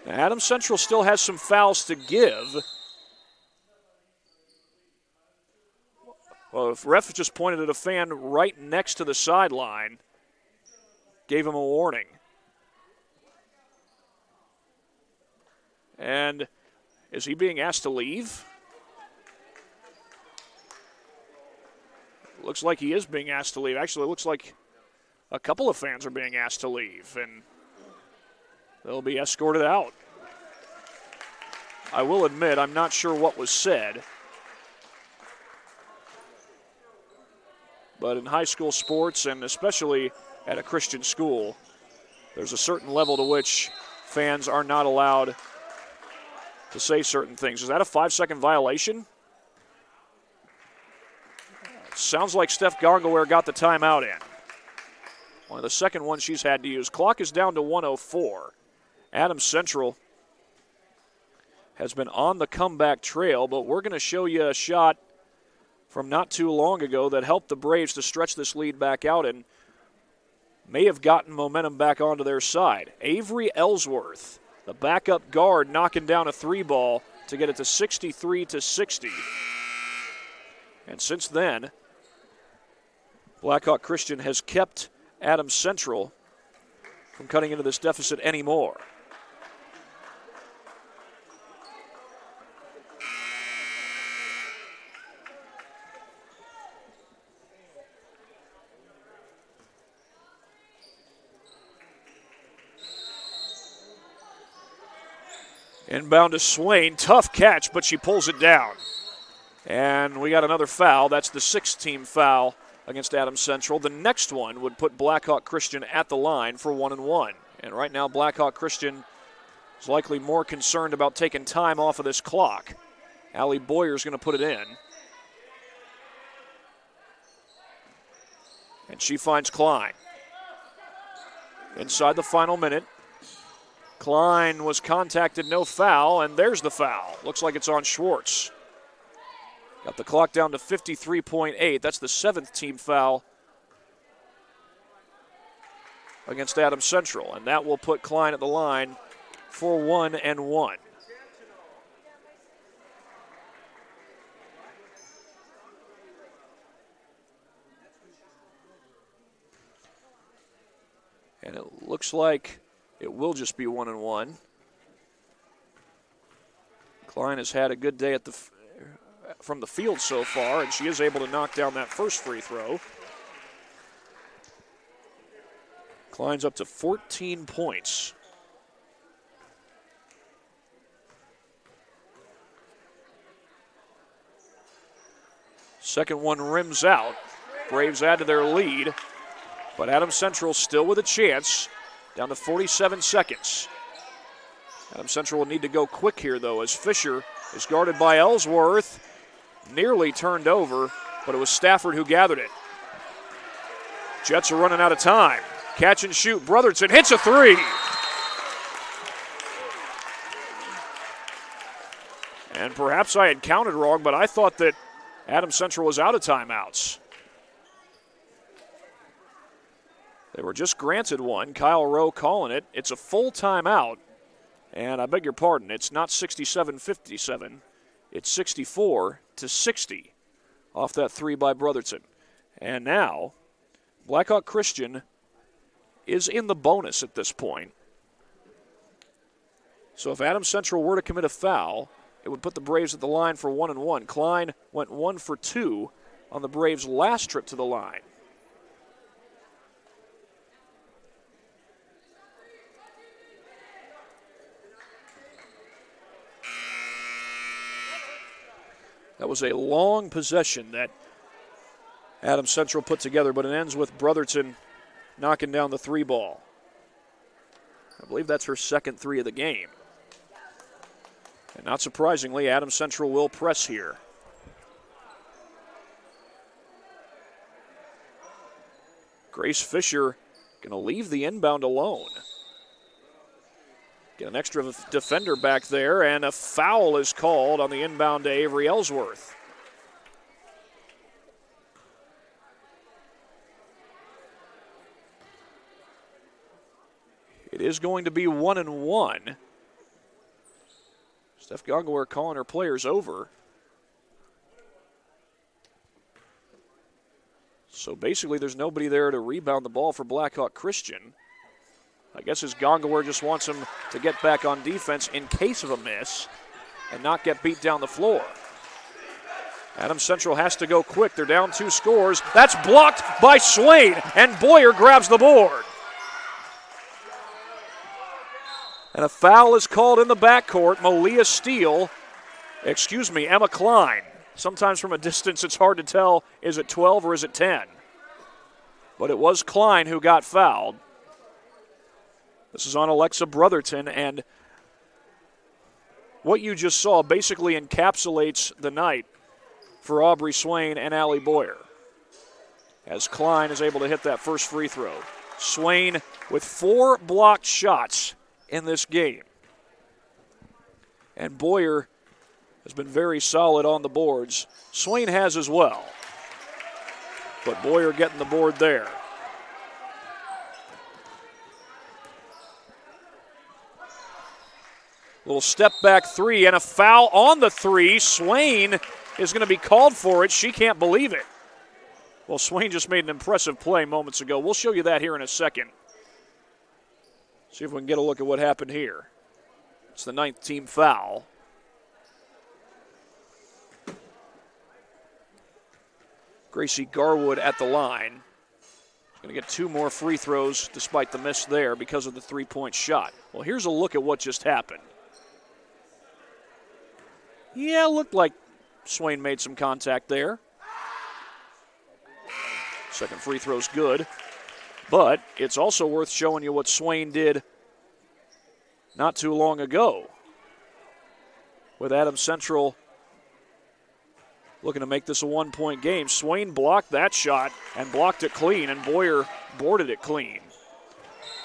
Now, Adams Central still has some fouls to give. Well, the ref just pointed at a fan right next to the sideline, gave him a warning. And is he being asked to leave? Looks like he is being asked to leave. Actually, it looks like a couple of fans are being asked to leave, and they'll be escorted out. I will admit, I'm not sure what was said. But in high school sports, and especially at a Christian school, there's a certain level to which fans are not allowed to say certain things. Is that a 5-second violation? Sounds like Steph Gongaware got the timeout in. One of the second ones she's had to use. Clock is down to 1:04. Adams Central has been on the comeback trail, but we're going to show you a shot from not too long ago that helped the Braves to stretch this lead back out and may have gotten momentum back onto their side. Avery Ellsworth, the backup guard, knocking down a three ball to get it to 63-60. And since then, Blackhawk Christian has kept Adams Central from cutting into this deficit anymore. Inbound to Swain. Tough catch, but she pulls it down. And we got another foul. That's the 6th team foul against Adams Central. The next one would put Blackhawk Christian at the line for 1-1. And right now, Blackhawk Christian is likely more concerned about taking time off of this clock. Allie Boyer's going to put it in. And she finds Klein. Inside the final minute. Klein was contacted, no foul, and there's the foul. Looks like it's on Schwartz. Got the clock down to 53.8. That's the 7th team foul against Adams Central, and that will put Klein at the line for 1-1. And it looks like it will just be 1-1. Klein has had a good day at from the field so far, and she is able to knock down that first free throw. Klein's up to 14 points. Second one rims out. Braves add to their lead, but Adams Central still with a chance. Down to 47 seconds. Adams Central will need to go quick here, though, as Fisher is guarded by Ellsworth. Nearly turned over, but it was Stafford who gathered it. Jets are running out of time. Catch and shoot. Brotherton hits a three. And perhaps I had counted wrong, but I thought that Adams Central was out of timeouts. They were just granted one. Kyle Rowe calling it. It's a full timeout. And I beg your pardon, it's not 67-57. It's 64-60 off that three by Brotherton. And now, Blackhawk Christian is in the bonus at this point. So if Adams Central were to commit a foul, it would put the Braves at the line for 1-1. Klein went 1 for 2 on the Braves' last trip to the line. That was a long possession that Adams Central put together, but it ends with Brotherton knocking down the three ball. I believe that's her second three of the game. And not surprisingly, Adams Central will press here. Grace Fisher going to leave the inbound alone. Get an extra defender back there, and a foul is called on the inbound to Avery Ellsworth. It is going to be 1-1. Steph Gongaware calling her players over. So basically there's nobody there to rebound the ball for Blackhawk Christian. I guess as Gongaware just wants him to get back on defense in case of a miss and not get beat down the floor. Adams Central has to go quick. They're down 2 scores. That's blocked by Swain, and Boyer grabs the board. And a foul is called in the backcourt. Emma Klein. Sometimes from a distance it's hard to tell, is it 12 or is it 10? But it was Klein who got fouled. This is on Alexa Brotherton, and what you just saw basically encapsulates the night for Aubrey Swain and Allie Boyer, as Klein is able to hit that first free throw. Swain with 4 blocked shots in this game. And Boyer has been very solid on the boards. Swain has as well. But Boyer getting the board there. Little step back three and a foul on the three. Swain is going to be called for it. She can't believe it. Well, Swain just made an impressive play moments ago. We'll show you that here in a second. See if we can get a look at what happened here. It's the 9th team foul. Gracie Garwood at the line. She's going to get 2 more free throws despite the miss there because of the 3-point shot. Well, here's a look at what just happened. Yeah, looked like Swain made some contact there. Second free throw's good. But it's also worth showing you what Swain did not too long ago with Adams Central looking to make this a 1-point game. Swain blocked that shot and blocked it clean, and Boyer boarded it clean.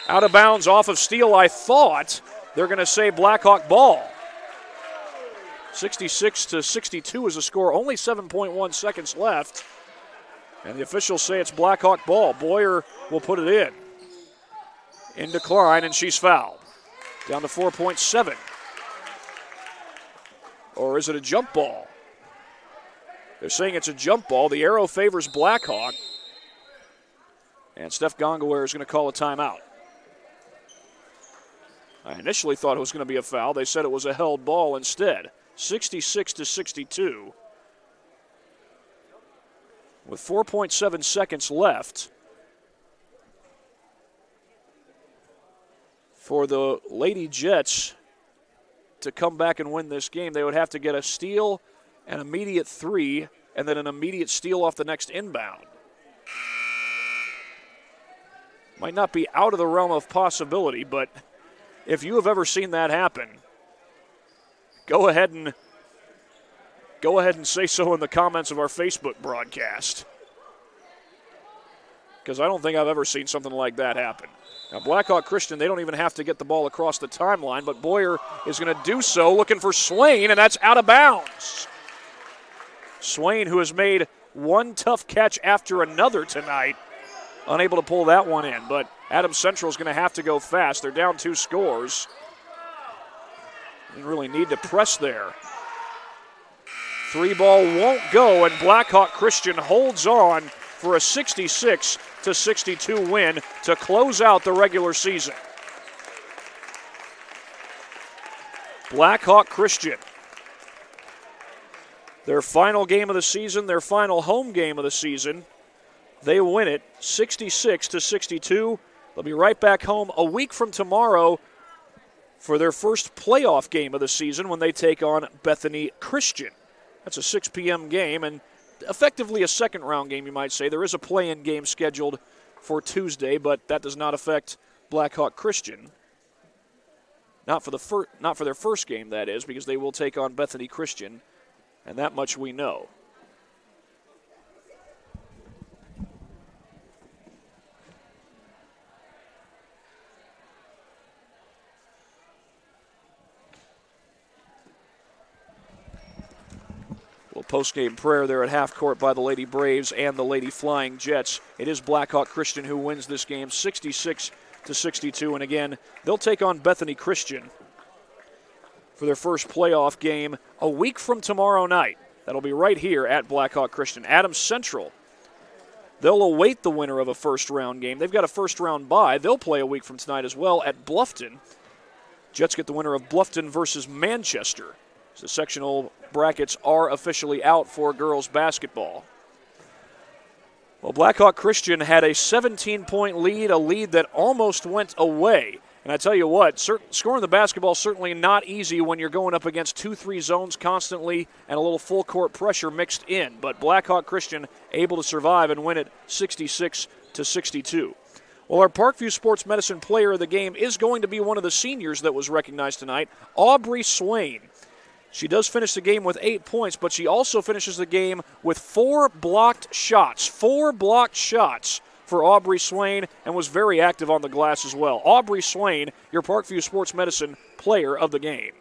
Out of bounds off of steal, I thought they're going to say Blackhawk ball. 66-62 is the score. Only 7.1 seconds left. And the officials say it's Blackhawk ball. Boyer will put it in. Into Klein, and she's fouled. Down to 4.7. Or is it a jump ball? They're saying it's a jump ball. The arrow favors Blackhawk. And Steph Gongaware is going to call a timeout. I initially thought it was going to be a foul. They said it was a held ball instead. 66-62. With 4.7 seconds left for the Lady Jets to come back and win this game, they would have to get a steal, an immediate 3, and then an immediate steal off the next inbound. Might not be out of the realm of possibility, but if you have ever seen that happen, go ahead and go ahead and say so in the comments of our Facebook broadcast, because I don't think I've ever seen something like that happen. Now, Blackhawk Christian, they don't even have to get the ball across the timeline, but Boyer is going to do so, looking for Swain, and that's out of bounds. Swain, who has made one tough catch after another tonight, unable to pull that one in, but Adams Central is going to have to go fast. They're down 2 scores. They really need to press there. 3 ball won't go, and Blackhawk Christian holds on for a 66-62 win to close out the regular season. Blackhawk Christian, their final game of the season, their final home game of the season, they win it 66-62. They'll be right back home a week from tomorrow for their first playoff game of the season when they take on Bethany Christian. That's a 6 p.m. game and effectively a second-round game, you might say. There is a play-in game scheduled for Tuesday, but that does not affect Blackhawk Christian. Not for their first game, that is, because they will take on Bethany Christian, and that much we know. Post-game prayer there at half court by the Lady Braves and the Lady Flying Jets. It is Blackhawk Christian who wins this game 66-62, and again, they'll take on Bethany Christian for their first playoff game a week from tomorrow night. That'll be right here at Blackhawk Christian. Adams Central, they'll await the winner of a first-round game. They've got a first-round bye. They'll play a week from tonight as well at Bluffton. Jets get the winner of Bluffton versus Manchester. So the sectional brackets are officially out for girls basketball. Well, Blackhawk Christian had a 17-point lead, a lead that almost went away. And I tell you what, scoring the basketball is certainly not easy when you're going up against 2-3 zones constantly and a little full-court pressure mixed in. But Blackhawk Christian able to survive and win it 66-62. Well, our Parkview Sports Medicine player of the game is going to be one of the seniors that was recognized tonight, Aubrey Swain. She does finish the game with 8 points, but she also finishes the game with 4 blocked shots. 4 blocked shots for Aubrey Swain, and was very active on the glass as well. Aubrey Swain, your Parkview Sports Medicine player of the game.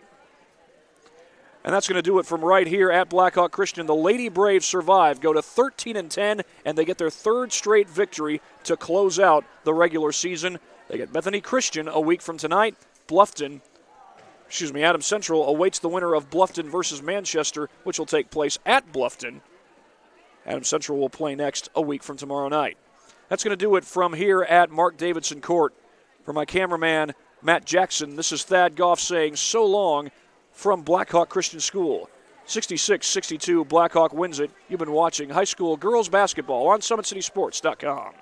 And that's going to do it from right here at Blackhawk Christian. The Lady Braves survive, go to 13-10, and they get their 3rd straight victory to close out the regular season. They get Bethany Christian a week from tonight. Adams Central awaits the winner of Bluffton versus Manchester, which will take place at Bluffton. Adams Central will play next a week from tomorrow night. That's going to do it from here at Mark Davidson Court. For my cameraman, Matt Jackson, this is Thad Goff saying so long from Blackhawk Christian School. 66-62, Blackhawk wins it. You've been watching high school girls basketball on SummitCitySports.com.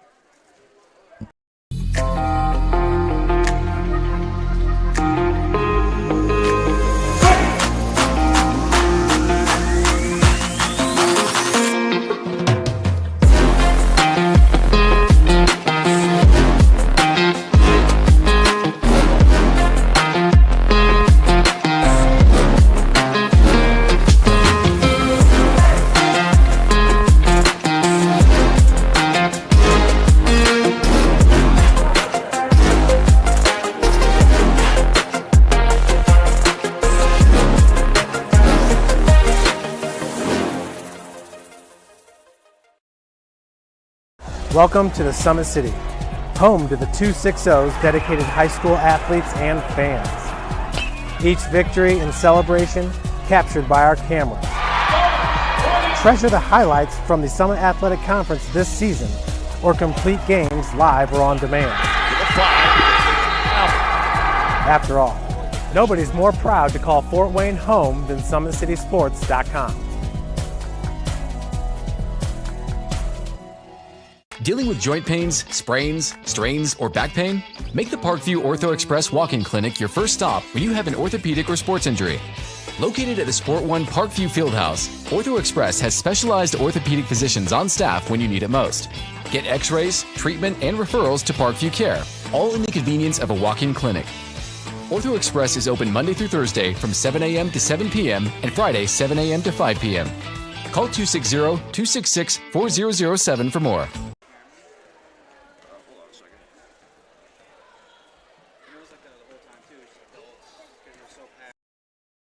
Welcome to the Summit City, home to the 260's dedicated high school athletes and fans. Each victory and celebration captured by our cameras. Treasure the highlights from the Summit Athletic Conference this season, or complete games live or on demand. After all, nobody's more proud to call Fort Wayne home than SummitCitySports.com. Dealing with joint pains, sprains, strains, or back pain? Make the Parkview Ortho Express walk-in clinic your first stop when you have an orthopedic or sports injury. Located at the Sport One Parkview Fieldhouse, Ortho Express has specialized orthopedic physicians on staff when you need it most. Get x-rays, treatment, and referrals to Parkview Care, all in the convenience of a walk-in clinic. Ortho Express is open Monday through Thursday from 7 a.m. to 7 p.m. and Friday 7 a.m. to 5 p.m. Call 260-266-4007 for more.